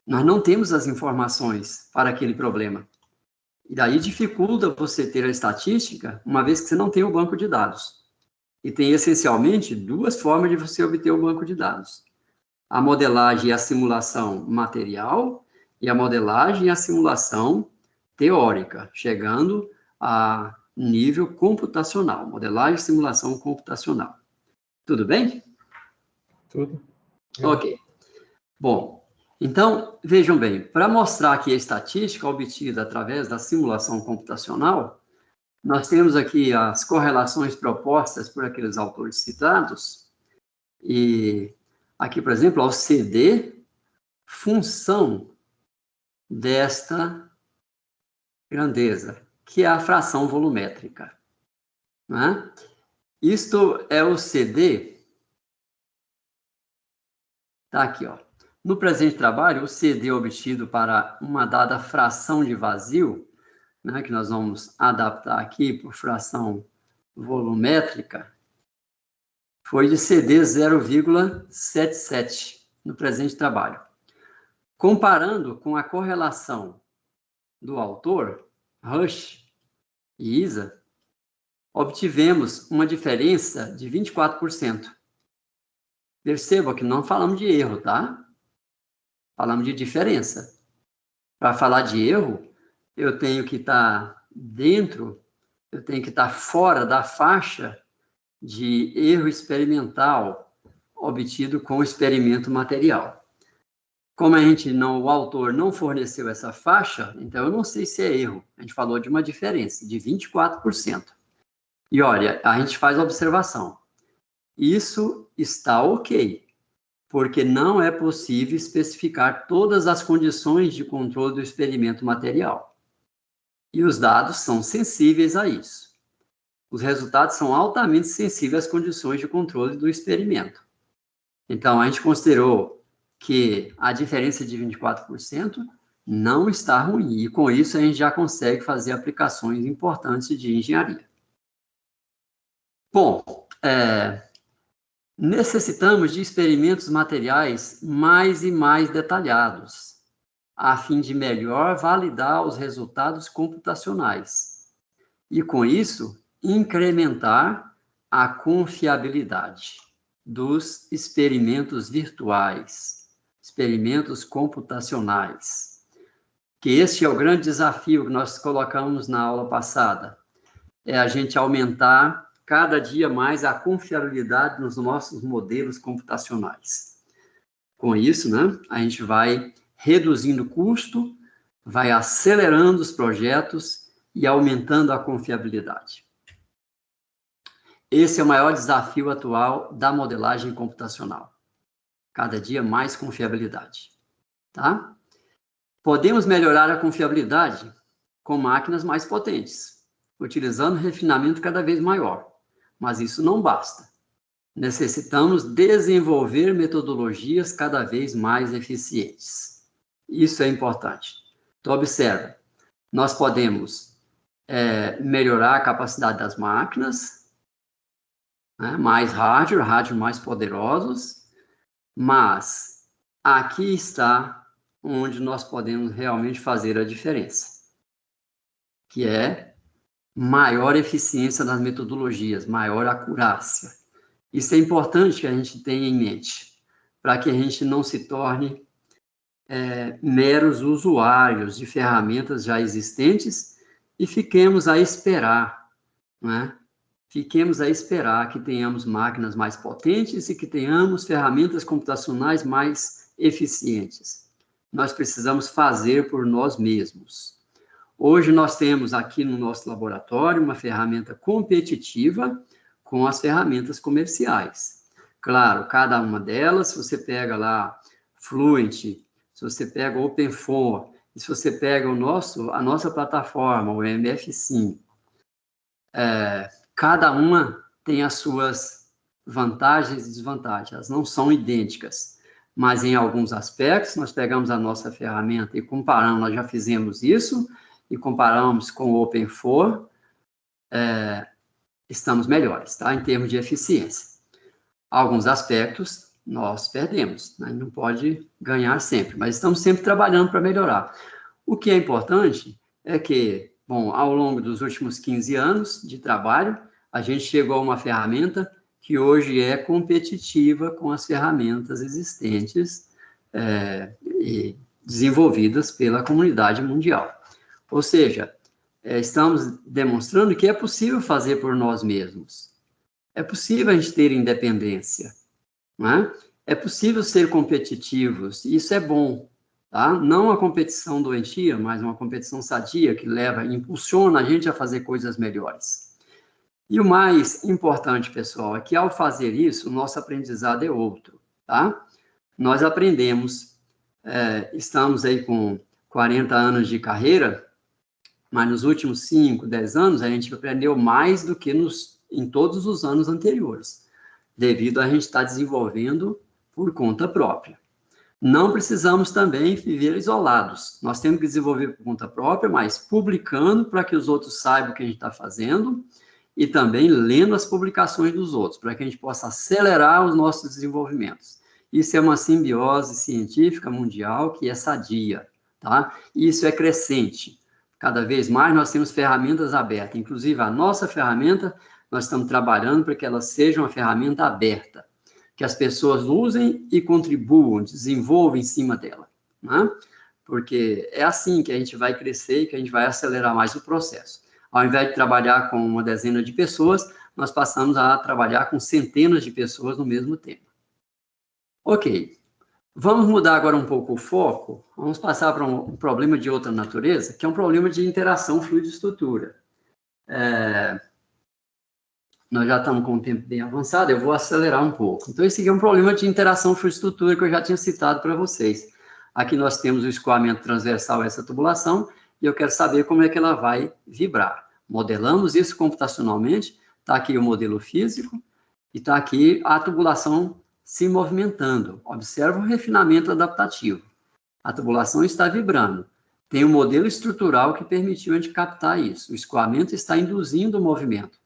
nós não temos as informações para aquele problema. E daí dificulta você ter a estatística, uma vez que você não tem o banco de dados. E tem, essencialmente, duas formas de você obter o banco de dados. A modelagem e a simulação material, e a modelagem e a simulação teórica, chegando a nível computacional. Modelagem e simulação computacional. Tudo bem? Tudo. Ok. Bom, então, vejam bem, para mostrar que a estatística obtida através da simulação computacional, nós temos aqui as correlações propostas por aqueles autores citados, e aqui, por exemplo, o CD, função desta grandeza, que é a fração volumétrica. Né? Isto é o CD, está aqui, ó. No presente trabalho, o CD obtido para uma dada fração de vazio, né, que nós vamos adaptar aqui por fração volumétrica, foi de CD 0,77 no presente trabalho. Comparando com a correlação do autor, Rush e Isa, obtivemos uma diferença de 24%. Perceba que não falamos de erro, tá? Falamos de diferença. Para falar de erro, eu tenho que estar dentro, eu tenho que estar fora da faixa de erro experimental obtido com o experimento material. Como o autor não forneceu essa faixa, então eu não sei se é erro. A gente falou de uma diferença de 24%. E olha, a gente faz a observação. Isso está ok, porque não é possível especificar todas as condições de controle do experimento material. E os dados são sensíveis a isso. Os resultados são altamente sensíveis às condições de controle do experimento. Então, a gente considerou que a diferença de 24% não está ruim, e com isso a gente já consegue fazer aplicações importantes de engenharia. Bom, necessitamos de experimentos materiais mais e mais detalhados, a fim de melhor validar os resultados computacionais, e com isso, incrementar a confiabilidade dos experimentos virtuais, experimentos computacionais. Que este é o grande desafio que nós colocamos na aula passada, é a gente aumentar cada dia mais a confiabilidade nos nossos modelos computacionais. Com isso, né, a gente vai reduzindo o custo, vai acelerando os projetos e aumentando a confiabilidade. Esse é o maior desafio atual da modelagem computacional. Cada dia mais confiabilidade. Tá? Podemos melhorar a confiabilidade com máquinas mais potentes, utilizando refinamento cada vez maior. Mas isso não basta. Necessitamos desenvolver metodologias cada vez mais eficientes. Isso é importante. Então, observe, nós podemos melhorar a capacidade das máquinas, né, mais hardware mais poderosos, mas aqui está onde nós podemos realmente fazer a diferença, que é maior eficiência nas metodologias, maior acurácia. Isso é importante que a gente tenha em mente, para que a gente não se torne meros usuários de ferramentas já existentes e fiquemos a esperar, né? Fiquemos a esperar que tenhamos máquinas mais potentes e que tenhamos ferramentas computacionais mais eficientes. Nós precisamos fazer por nós mesmos. Hoje nós temos aqui no nosso laboratório uma ferramenta competitiva com as ferramentas comerciais. Claro, cada uma delas, se você pega lá Fluent, se você pega o OpenFOAM, se você pega a nossa plataforma, o MF5, cada uma tem as suas vantagens e desvantagens, elas não são idênticas. mas em alguns aspectos, nós pegamos a nossa ferramenta e comparamos, nós já fizemos isso, e comparamos com o Open4, estamos melhores, tá? Em termos de eficiência. Alguns aspectos nós perdemos, né? Não pode ganhar sempre, mas estamos sempre trabalhando para melhorar. O que é importante é que, bom, ao longo dos últimos 15 anos de trabalho, a gente chegou a uma ferramenta que hoje é competitiva com as ferramentas existentes e desenvolvidas pela comunidade mundial. Ou seja, estamos demonstrando que é possível fazer por nós mesmos. É possível a gente ter independência, não é? É possível ser competitivos, e isso é bom, tá? Não a competição doentia, mas uma competição sadia que impulsiona a gente a fazer coisas melhores. E o mais importante, pessoal, é que ao fazer isso, o nosso aprendizado é outro, tá? Nós aprendemos, estamos aí com 40 anos de carreira, mas nos últimos 5, 10 anos, a gente aprendeu mais do que em todos os anos anteriores, devido a gente estar desenvolvendo por conta própria. Não precisamos também viver isolados. Nós temos que desenvolver por conta própria, mas publicando para que os outros saibam o que a gente está fazendo e também lendo as publicações dos outros, para que a gente possa acelerar os nossos desenvolvimentos. Isso é uma simbiose científica mundial que é sadia, tá? E isso é crescente. Cada vez mais nós temos ferramentas abertas, inclusive a nossa ferramenta, nós estamos trabalhando para que ela seja uma ferramenta aberta, que as pessoas usem e contribuam, desenvolvam em cima dela, né? Porque é assim que a gente vai crescer e que a gente vai acelerar mais o processo. Ao invés de trabalhar com uma dezena de pessoas, nós passamos a trabalhar com centenas de pessoas no mesmo tempo. Ok. Vamos mudar agora um pouco o foco, vamos passar para um problema de outra natureza, que é um problema de interação fluido-estrutura. Nós já estamos com um tempo bem avançado, eu vou acelerar um pouco. Então, esse aqui é um problema de interação fluido-estrutura que eu já tinha citado para vocês. Aqui nós temos o escoamento transversal a essa tubulação, e eu quero saber como é que ela vai vibrar. Modelamos isso computacionalmente, está aqui o modelo físico, e está aqui a tubulação se movimentando. Observa o refinamento adaptativo. A tubulação está vibrando. Tem um modelo estrutural que permitiu a gente captar isso. O escoamento está induzindo o movimento.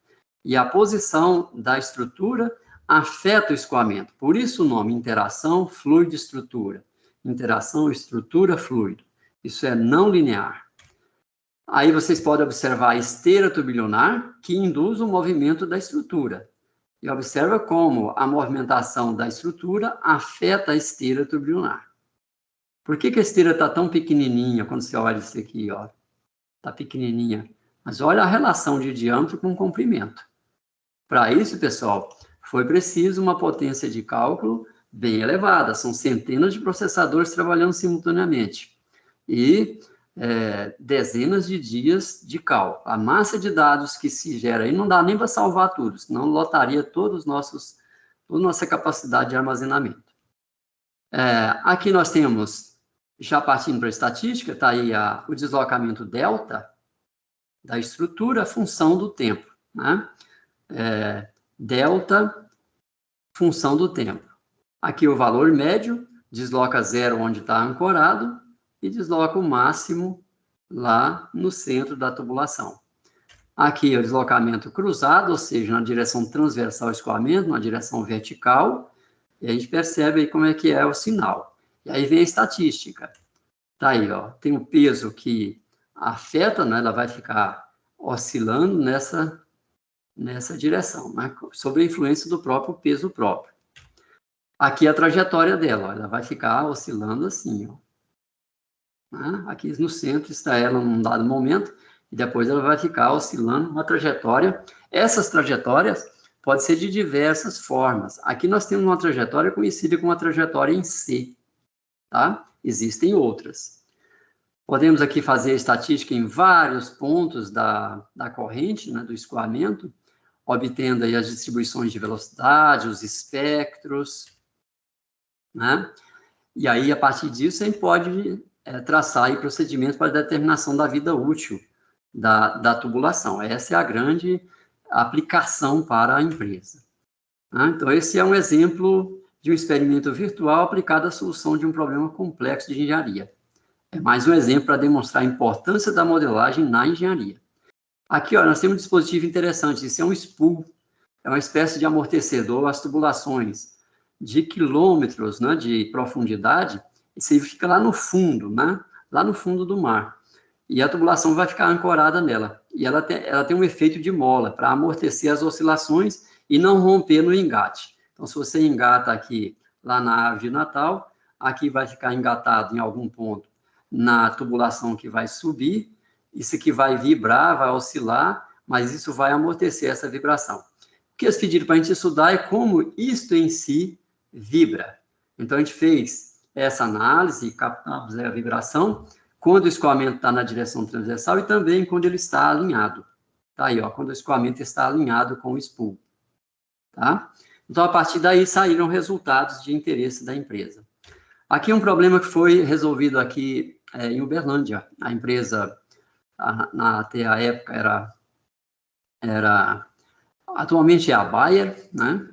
E a posição da estrutura afeta o escoamento. Por isso o nome, interação fluido-estrutura. Interação estrutura-fluido. Isso é não linear. Aí vocês podem observar a esteira turbilionar, que induz o movimento da estrutura. E observa como a movimentação da estrutura afeta a esteira turbilionar. Por que a esteira está tão pequenininha quando você olha isso aqui, ó? Está pequenininha. Mas olha a relação de diâmetro com comprimento. Para isso, pessoal, foi preciso uma potência de cálculo bem elevada. São centenas de processadores trabalhando simultaneamente. E dezenas de dias de cálculo. A massa de dados que se gera aí não dá nem para salvar tudo, senão lotaria toda a nossa capacidade de armazenamento. Aqui nós temos, já partindo para a estatística, está aí o deslocamento delta da estrutura, função do tempo, né? Delta, função do tempo. Aqui o valor médio, desloca zero onde está ancorado, e desloca o máximo lá no centro da tubulação. Aqui é o deslocamento cruzado, ou seja, na direção transversal ao escoamento, na direção vertical, e a gente percebe aí como é que é o sinal. E aí vem a estatística. Tá aí, ó, tem o peso que afeta, né, ela vai ficar oscilando nessa direção, né, sob a influência do próprio peso próprio. Aqui a trajetória dela, ó, ela vai ficar oscilando assim, ó. Aqui no centro está ela num dado momento, e depois ela vai ficar oscilando uma trajetória. Essas trajetórias podem ser de diversas formas. Aqui nós temos uma trajetória conhecida como a trajetória em C, tá? Existem outras. Podemos aqui fazer estatística em vários pontos da corrente, né, do escoamento, obtendo aí as distribuições de velocidade, os espectros, né? E aí, a partir disso, a gente pode traçar aí procedimentos para determinação da vida útil da tubulação. Essa é a grande aplicação para a empresa. Então, esse é um exemplo de um experimento virtual aplicado à solução de um problema complexo de engenharia. É mais um exemplo para demonstrar a importância da modelagem na engenharia. Aqui, ó, nós temos um dispositivo interessante, isso é um spool, é uma espécie de amortecedor, as tubulações de quilômetros, né, de profundidade, isso aí fica lá no fundo, né, lá no fundo do mar. E a tubulação vai ficar ancorada nela. E ela tem um efeito de mola para amortecer as oscilações e não romper no engate. Então, se você engata aqui, lá na árvore de Natal, aqui vai ficar engatado em algum ponto na tubulação que vai subir, isso aqui vai vibrar, vai oscilar, mas isso vai amortecer essa vibração. O que eles pediram para a gente estudar é como isto em si vibra. Então, a gente fez essa análise, captamos a vibração, quando o escoamento está na direção transversal e também quando ele está alinhado. Tá aí, ó, quando o escoamento está alinhado com o spool. Tá? Então, a partir daí, saíram resultados de interesse da empresa. Aqui um problema que foi resolvido aqui em Uberlândia. A empresa, até a época, atualmente é a Bayer, né,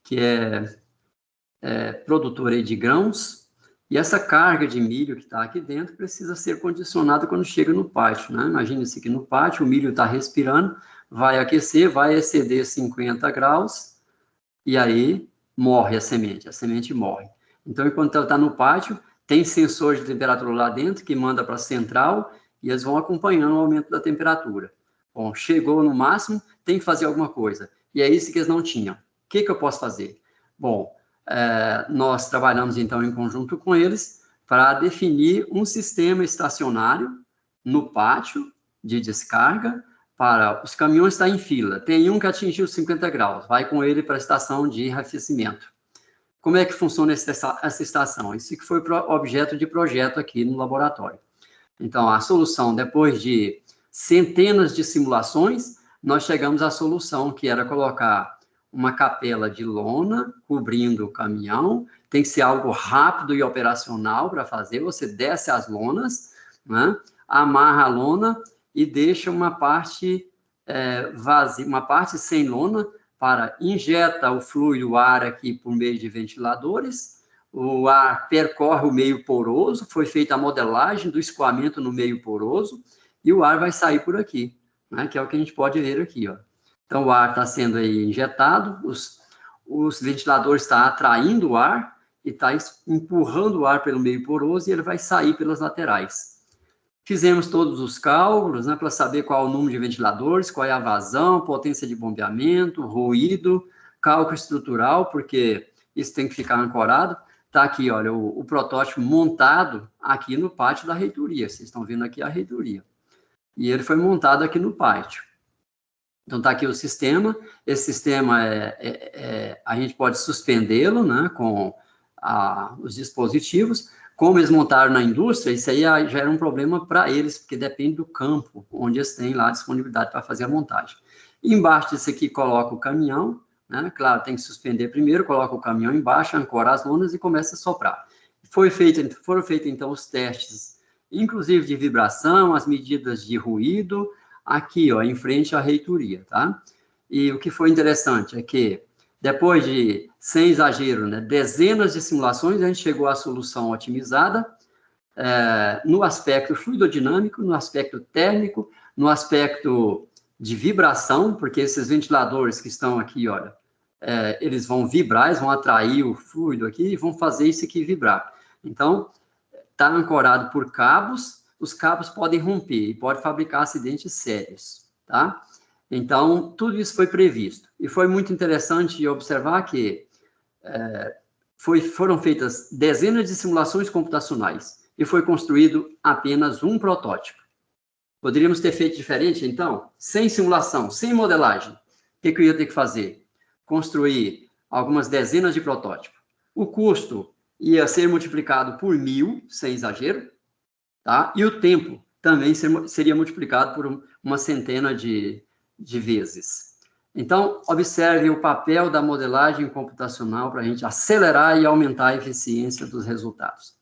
que é produtora de grãos, e essa carga de milho que está aqui dentro precisa ser condicionada quando chega no pátio, né? Imagine-se que no pátio o milho está respirando, vai aquecer, vai exceder 50 graus, e aí morre a semente morre. Então, enquanto ela está no pátio, tem sensor de temperatura lá dentro que manda para a central e eles vão acompanhando o aumento da temperatura. Bom, chegou no máximo, tem que fazer alguma coisa. E é isso que eles não tinham. O que eu posso fazer? Bom, nós trabalhamos então em conjunto com eles para definir um sistema estacionário no pátio de descarga para os caminhões estar em fila. Tem um que atingiu 50 graus, vai com ele para a estação de arrefecimento. Como é que funciona essa estação? Isso que foi objeto de projeto aqui no laboratório. Então, a solução, depois de centenas de simulações, nós chegamos à solução que era colocar uma capela de lona cobrindo o caminhão, tem que ser algo rápido e operacional para fazer, você desce as lonas, né, amarra a lona e deixa uma parte vazia, uma parte sem lona, injeta o fluido, o ar aqui por meio de ventiladores, o ar percorre o meio poroso, foi feita a modelagem do escoamento no meio poroso, e o ar vai sair por aqui, né, que é o que a gente pode ver aqui, ó. Então, o ar está sendo aí injetado, os ventiladores estão atraindo o ar e está empurrando o ar pelo meio poroso e ele vai sair pelas laterais. Fizemos todos os cálculos, né, para saber qual é o número de ventiladores, qual é a vazão, potência de bombeamento, ruído, cálculo estrutural, porque isso tem que ficar ancorado. Está aqui, olha, o protótipo montado aqui no pátio da reitoria. Vocês estão vendo aqui a reitoria. E ele foi montado aqui no pátio. Então, está aqui o sistema. Esse sistema, a gente pode suspendê-lo, né, com os dispositivos. Como eles montaram na indústria, isso aí já era um problema para eles, porque depende do campo, onde eles têm lá a disponibilidade para fazer a montagem. Embaixo disso aqui, coloca o caminhão, né? Claro, tem que suspender primeiro, coloca o caminhão embaixo, ancora as lonas e começa a soprar. Foram feitos, então, os testes, inclusive de vibração, as medidas de ruído, aqui, ó, em frente à reitoria, tá? E o que foi interessante é que, depois de, sem exagero, né, dezenas de simulações, a gente chegou à solução otimizada no aspecto fluidodinâmico, no aspecto térmico, no aspecto de vibração, porque esses ventiladores que estão aqui, olha, eles vão vibrar, eles vão atrair o fluido aqui e vão fazer isso aqui vibrar. Então, está ancorado por cabos, os cabos podem romper e pode fabricar acidentes sérios, tá? Então, tudo isso foi previsto. E foi muito interessante observar que foram feitas dezenas de simulações computacionais e foi construído apenas um protótipo. Poderíamos ter feito diferente, então? Sem simulação, sem modelagem. O que eu ia ter que fazer? Construir algumas dezenas de protótipos. O custo ia ser multiplicado por 1000, sem exagero, tá? E o tempo também seria multiplicado por uma centena de vezes. Então, observe o papel da modelagem computacional para a gente acelerar e aumentar a eficiência dos resultados.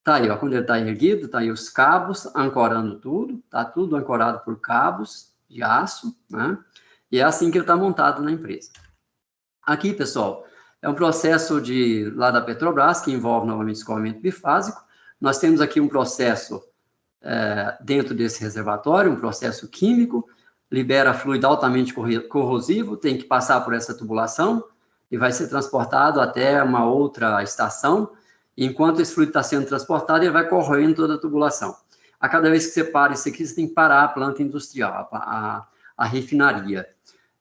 Tá aí, ó, quando ele está erguido, tá aí os cabos ancorando tudo, tá tudo ancorado por cabos de aço, né? E é assim que ele está montado na empresa. Aqui, pessoal, É um processo lá da Petrobras, que envolve novamente escoamento bifásico. Nós temos aqui um processo dentro desse reservatório, um processo químico, libera fluido altamente corrosivo, tem que passar por essa tubulação e vai ser transportado até uma outra estação. Enquanto esse fluido está sendo transportado, ele vai corroendo toda a tubulação. A cada vez que você para isso aqui, você tem que parar a planta industrial, a refinaria.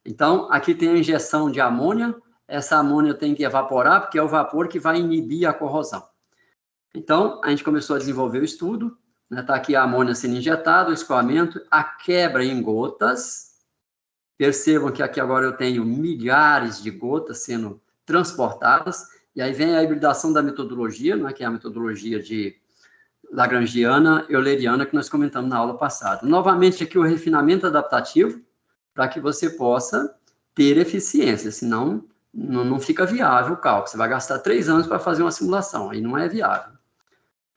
Então, aqui tem a injeção de amônia, essa amônia tem que evaporar, porque é o vapor que vai inibir a corrosão. Então, a gente começou a desenvolver o estudo, né? Está aqui a amônia sendo injetada, o escoamento, a quebra em gotas. Percebam que aqui agora eu tenho milhares de gotas sendo transportadas, e aí vem a hibridação da metodologia, né? Que é a metodologia de lagrangiana, euleriana, que nós comentamos na aula passada. Novamente, aqui o refinamento adaptativo, para que você possa ter eficiência, senão não fica viável o cálculo. Você vai gastar 3 anos para fazer uma simulação, aí não é viável.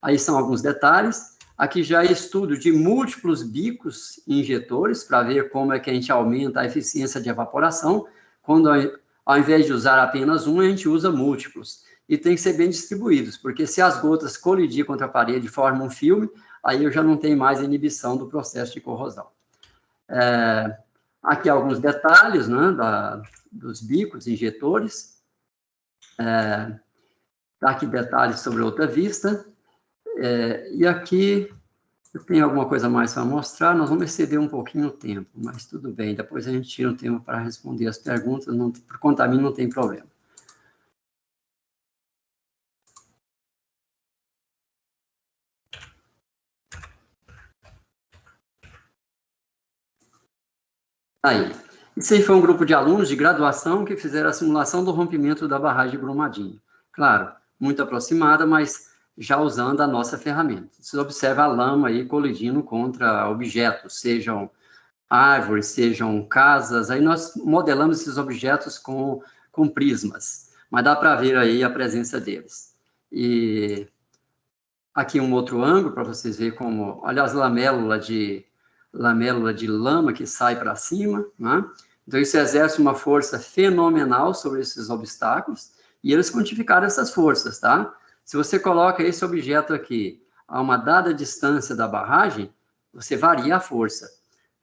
Aí são alguns detalhes. Aqui já é estudo de múltiplos bicos injetores, para ver como é que a gente aumenta a eficiência de evaporação. Quando, ao invés de usar apenas um, a gente usa múltiplos. E tem que ser bem distribuídos, porque se as gotas colidir contra a parede e formam um filme, aí eu já não tenho mais inibição do processo de corrosão. Aqui alguns detalhes, né, dos bicos injetores. Aqui detalhes sobre outra vista. E aqui eu tenho alguma coisa mais para mostrar, nós vamos exceder um pouquinho o tempo, mas tudo bem, depois a gente tira um tempo para responder as perguntas, por conta a mim não tem problema. Aí, isso aí foi um grupo de alunos de graduação que fizeram a simulação do rompimento da barragem de Brumadinho. Claro, muito aproximada, mas já usando a nossa ferramenta. Você observa a lama aí colidindo contra objetos, sejam árvores, sejam casas, aí nós modelamos esses objetos com prismas, mas dá para ver aí a presença deles. E aqui um outro ângulo para vocês verem como, olha as lamélula de lama que sai para cima, né? Então isso exerce uma força fenomenal sobre esses obstáculos, e eles quantificaram essas forças, tá? Se você coloca esse objeto aqui a uma dada distância da barragem, você varia a força.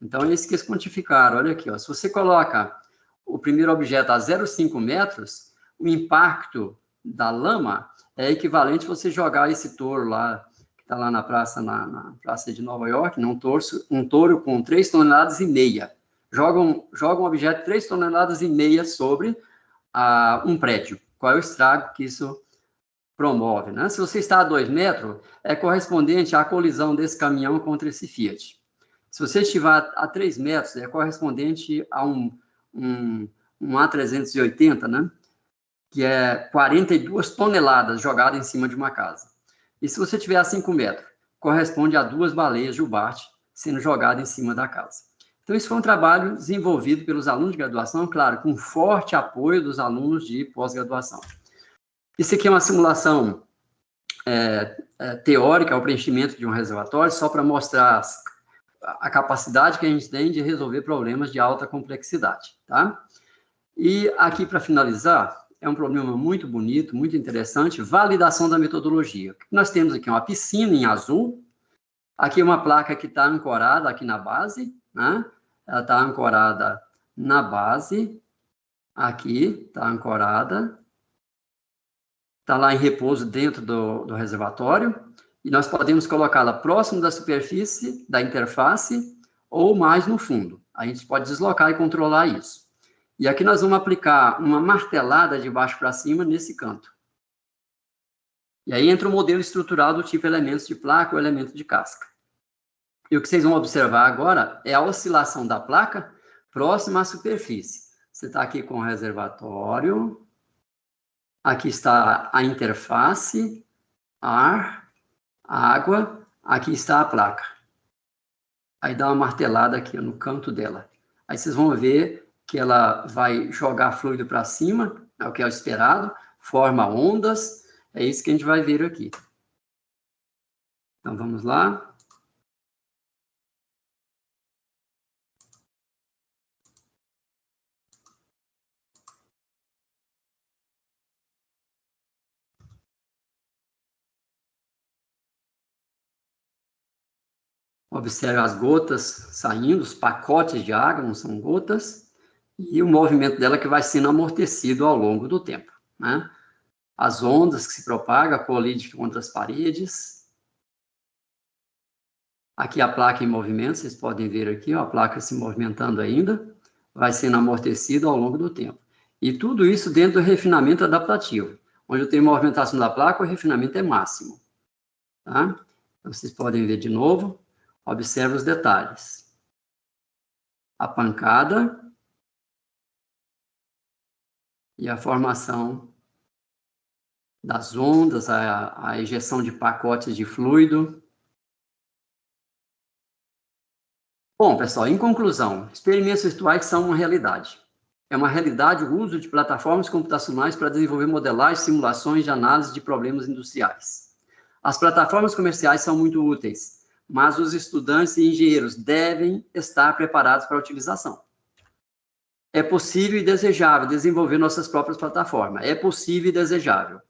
Então, é isso que eles quantificaram. Olha aqui, ó. Se você coloca o primeiro objeto a 0,5 metros, o impacto da lama é equivalente a você jogar esse touro lá, que está lá na praça de Nova York, né? Um touro com 3,5 toneladas. Joga um objeto de 3,5 toneladas sobre um prédio. Qual é o estrago que isso promove, né? Se você está a 2 metros, é correspondente à colisão desse caminhão contra esse Fiat. Se você estiver a 3 metros, é correspondente a um A380, né? Que é 42 toneladas jogadas em cima de uma casa. E se você estiver a 5 metros, corresponde a 2 baleias jubarte sendo jogadas em cima da casa. Então, isso foi um trabalho desenvolvido pelos alunos de graduação, claro, com forte apoio dos alunos de pós-graduação. Isso aqui é uma simulação teórica, o preenchimento de um reservatório, só para mostrar a capacidade que a gente tem de resolver problemas de alta complexidade, tá? E aqui, para finalizar, é um problema muito bonito, muito interessante, validação da metodologia. Nós temos aqui uma piscina em azul, aqui uma placa que está ancorada aqui na base, né? Ela está ancorada na base, aqui está ancorada, está lá em repouso dentro do reservatório, e nós podemos colocá-la próximo da superfície, da interface, ou mais no fundo. A gente pode deslocar e controlar isso. E aqui nós vamos aplicar uma martelada de baixo para cima nesse canto. E aí entra o modelo estrutural do tipo elementos de placa ou elemento de casca. E o que vocês vão observar agora é a oscilação da placa próxima à superfície. Você está aqui com o reservatório, aqui está a interface, ar, água, aqui está a placa. Aí dá uma martelada aqui no canto dela. Aí vocês vão ver que ela vai jogar fluido para cima, é o que é o esperado, forma ondas, é isso que a gente vai ver aqui. Então, vamos lá. Observe as gotas saindo, os pacotes de água, não são gotas, e o movimento dela que vai sendo amortecido ao longo do tempo, né? As ondas que se propagam, colidem contra as paredes. Aqui a placa em movimento, vocês podem ver aqui, ó, a placa se movimentando ainda, vai sendo amortecida ao longo do tempo. E tudo isso dentro do refinamento adaptativo. Onde eu tenho movimentação da placa, o refinamento é máximo. Tá? Então, vocês podem ver de novo, observe os detalhes. A pancada e a formação das ondas, a ejeção de pacotes de fluido. Bom, pessoal, em conclusão, experimentos virtuais são uma realidade. É uma realidade o uso de plataformas computacionais para desenvolver modelagens, simulações de análise de problemas industriais. As plataformas comerciais são muito úteis, mas os estudantes e engenheiros devem estar preparados para a utilização. É possível e desejável desenvolver nossas próprias plataformas. É possível e desejável.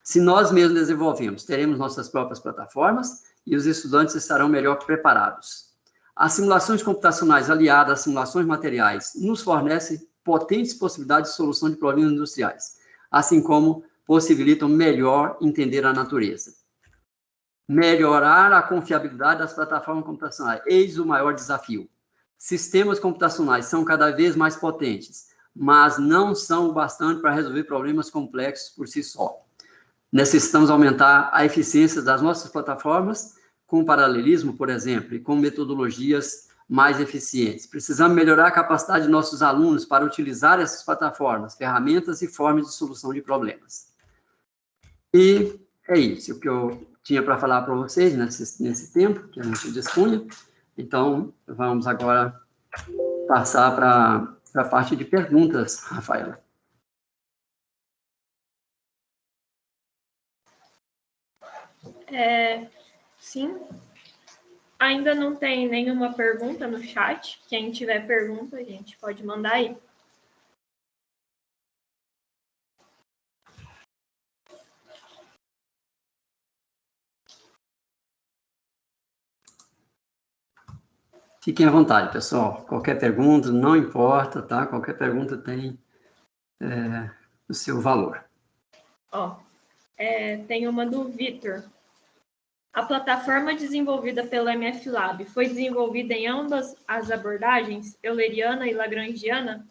Se nós mesmos desenvolvemos, teremos nossas próprias plataformas e os estudantes estarão melhor preparados. As simulações computacionais aliadas às simulações materiais nos fornecem potentes possibilidades de solução de problemas industriais, assim como possibilitam melhor entender a natureza. Melhorar a confiabilidade das plataformas computacionais, eis o maior desafio. Sistemas computacionais são cada vez mais potentes, mas não são o bastante para resolver problemas complexos por si só. Necessitamos aumentar a eficiência das nossas plataformas com paralelismo, por exemplo, e com metodologias mais eficientes. Precisamos melhorar a capacidade de nossos alunos para utilizar essas plataformas, ferramentas e formas de solução de problemas. E é isso o que eu tinha para falar para vocês nesse tempo que a gente dispunha. Então, vamos agora passar para a parte de perguntas, Rafaela. Sim. Ainda não tem nenhuma pergunta no chat. Quem tiver pergunta, a gente pode mandar aí. Fiquem à vontade, pessoal. Qualquer pergunta, não importa, tá? Qualquer pergunta tem o seu valor. Tem uma do Vitor. A plataforma desenvolvida pelo MF Lab foi desenvolvida em ambas as abordagens, euleriana e lagrangiana?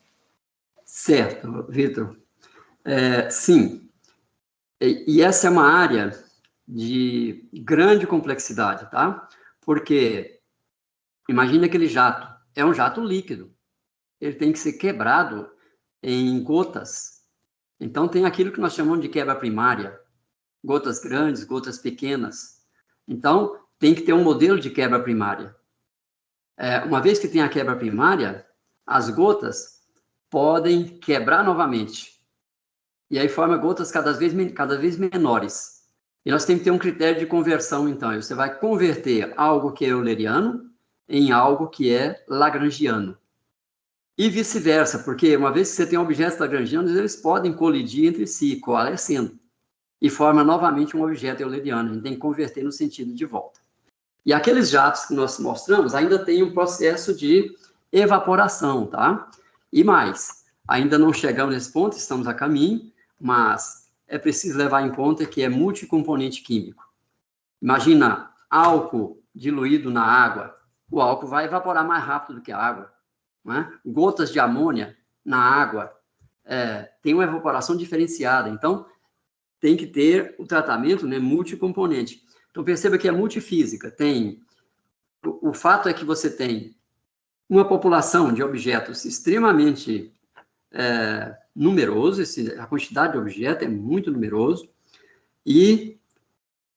Certo, Vitor. Sim. E essa é uma área de grande complexidade, tá? Porque imagine aquele jato. É um jato líquido. Ele tem que ser quebrado em gotas. Então, tem aquilo que nós chamamos de quebra primária. Gotas grandes, gotas pequenas. Então, tem que ter um modelo de quebra primária. Uma vez que tem a quebra primária, as gotas podem quebrar novamente. E aí forma gotas cada vez menores. E nós temos que ter um critério de conversão, então. Você vai converter algo que é euleriano em algo que é lagrangiano. E vice-versa, porque uma vez que você tem objetos lagrangianos, eles podem colidir entre si, coalescendo. E forma novamente um objeto euleriano. A gente tem que converter no sentido de volta. E aqueles jatos que nós mostramos ainda tem um processo de evaporação, tá? E mais, ainda não chegamos nesse ponto, estamos a caminho, mas é preciso levar em conta que é multicomponente químico. Imagina álcool diluído na água. O álcool vai evaporar mais rápido do que a água, né? Gotas de amônia na água tem uma evaporação diferenciada. Então, tem que ter o tratamento, né, multicomponente. Então, perceba que é multifísica. O fato é que você tem uma população de objetos extremamente numeroso, a quantidade de objetos é muito numeroso, e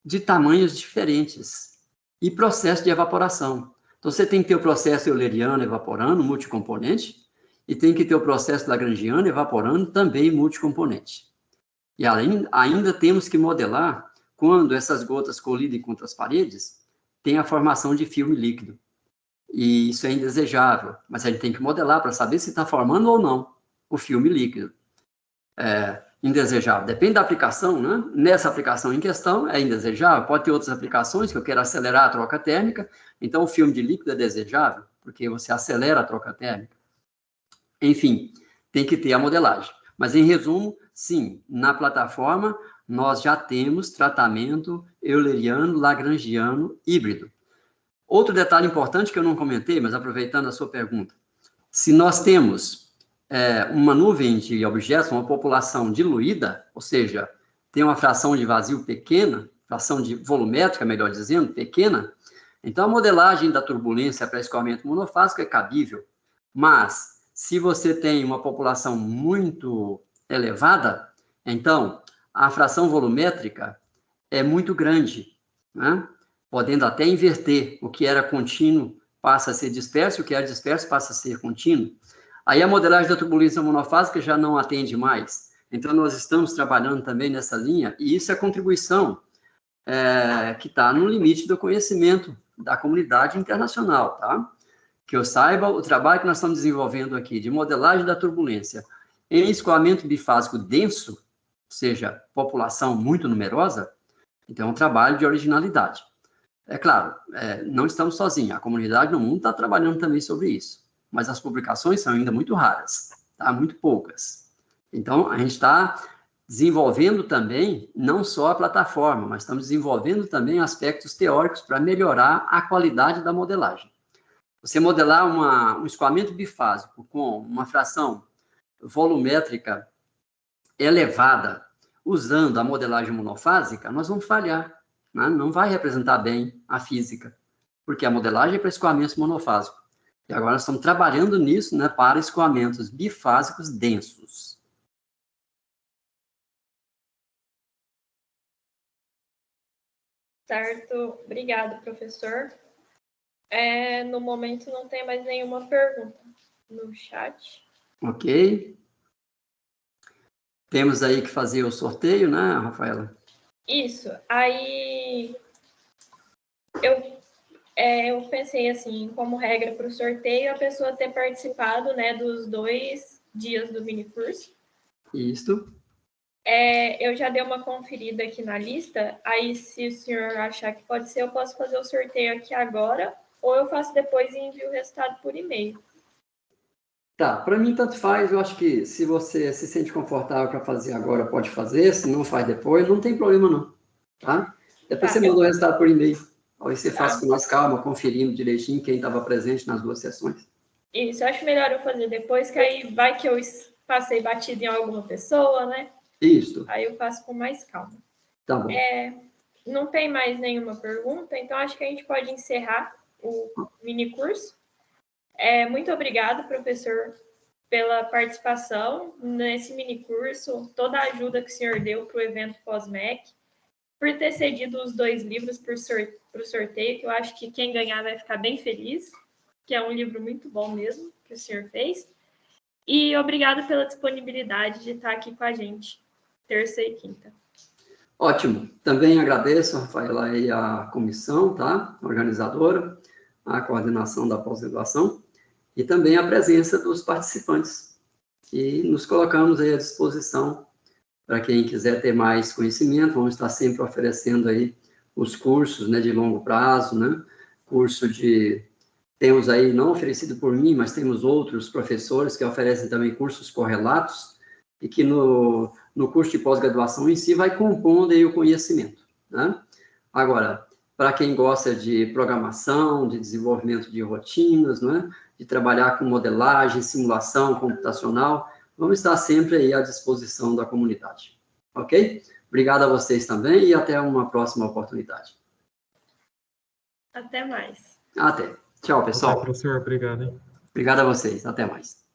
de tamanhos diferentes, e processo de evaporação. Então, você tem que ter o processo euleriano evaporando, multicomponente, e tem que ter o processo lagrangiano evaporando, também multicomponente. E ainda temos que modelar, quando essas gotas colidem contra as paredes, tem a formação de filme líquido. E isso é indesejável, mas a gente tem que modelar para saber se está formando ou não o filme líquido. indesejável. Depende da aplicação, né? Nessa aplicação em questão, é indesejável. Pode ter outras aplicações que eu quero acelerar a troca térmica. Então, o filme de líquido é desejável, porque você acelera a troca térmica. Enfim, tem que ter a modelagem. Mas, em resumo, sim, na plataforma, nós já temos tratamento euleriano, lagrangiano, híbrido. Outro detalhe importante que eu não comentei, mas aproveitando a sua pergunta. Se nós temos uma nuvem de objetos, uma população diluída, ou seja, tem uma fração de vazio pequena, fração de volumétrica, melhor dizendo, pequena, então a modelagem da turbulência para escoamento monofásico é cabível. Mas, se você tem uma população muito elevada, então a fração volumétrica é muito grande, né? Podendo até inverter, o que era contínuo passa a ser disperso, o que era disperso passa a ser contínuo. Aí a modelagem da turbulência monofásica já não atende mais. Então, nós estamos trabalhando também nessa linha, e isso é contribuição que está no limite do conhecimento da comunidade internacional, tá? Que eu saiba, o trabalho que nós estamos desenvolvendo aqui de modelagem da turbulência em escoamento bifásico denso, ou seja, população muito numerosa, então é um trabalho de originalidade. É claro, não estamos sozinhos, a comunidade no mundo está trabalhando também sobre isso, mas as publicações são ainda muito raras, tá? Muito poucas. Então, a gente está desenvolvendo também, não só a plataforma, mas estamos desenvolvendo também aspectos teóricos para melhorar a qualidade da modelagem. Você modelar um escoamento bifásico com uma fração volumétrica elevada, usando a modelagem monofásica, nós vamos falhar. Não vai representar bem a física, porque a modelagem é para escoamentos monofásicos. E agora nós estamos trabalhando nisso, né, para escoamentos bifásicos densos. Certo, obrigado, professor. No momento não tem mais nenhuma pergunta no chat. Ok. Temos aí que fazer o sorteio, né, Rafaela? Isso. Aí eu pensei assim, como regra para o sorteio, a pessoa ter participado, né, dos 2 dias do minicurso. Isso. Eu já dei uma conferida aqui na lista, aí se o senhor achar que pode ser, eu posso fazer o sorteio aqui agora, ou eu faço depois e envio o resultado por e-mail. Tá, para mim tanto faz, eu acho que se você se sente confortável para fazer agora, pode fazer, se não faz depois, não tem problema não, tá? Depois você manda o resultado por e-mail, aí você faz com mais calma, conferindo direitinho quem estava presente nas 2 sessões. Isso, eu acho melhor eu fazer depois, que aí vai que eu passei batido em alguma pessoa, né? Isso. Aí eu faço com mais calma. Tá bom. Não tem mais nenhuma pergunta, então acho que a gente pode encerrar o minicurso. Muito obrigado, professor, pela participação nesse minicurso, toda a ajuda que o senhor deu para o evento Pós-MEC, por ter cedido os 2 livros para o sorteio, que eu acho que quem ganhar vai ficar bem feliz, que é um livro muito bom mesmo, que o senhor fez. E obrigado pela disponibilidade de estar aqui com a gente, terça e quinta. Ótimo. Também agradeço, Rafaela, e a comissão, tá? A organizadora, a coordenação da pós-graduação e também a presença dos participantes. E nos colocamos aí à disposição para quem quiser ter mais conhecimento. Vamos estar sempre oferecendo aí os cursos, né, de longo prazo, né? Temos aí, não oferecido por mim, mas temos outros professores que oferecem também cursos correlatos e que no curso de pós-graduação em si vai compondo aí o conhecimento, né? Agora, para quem gosta de programação, de desenvolvimento de rotinas, né? De trabalhar com modelagem, simulação computacional, vamos estar sempre aí à disposição da comunidade, ok? Obrigado a vocês também e até uma próxima oportunidade. Até mais. Até. Tchau, pessoal. Professor, obrigado, hein? Obrigado a vocês. Até mais.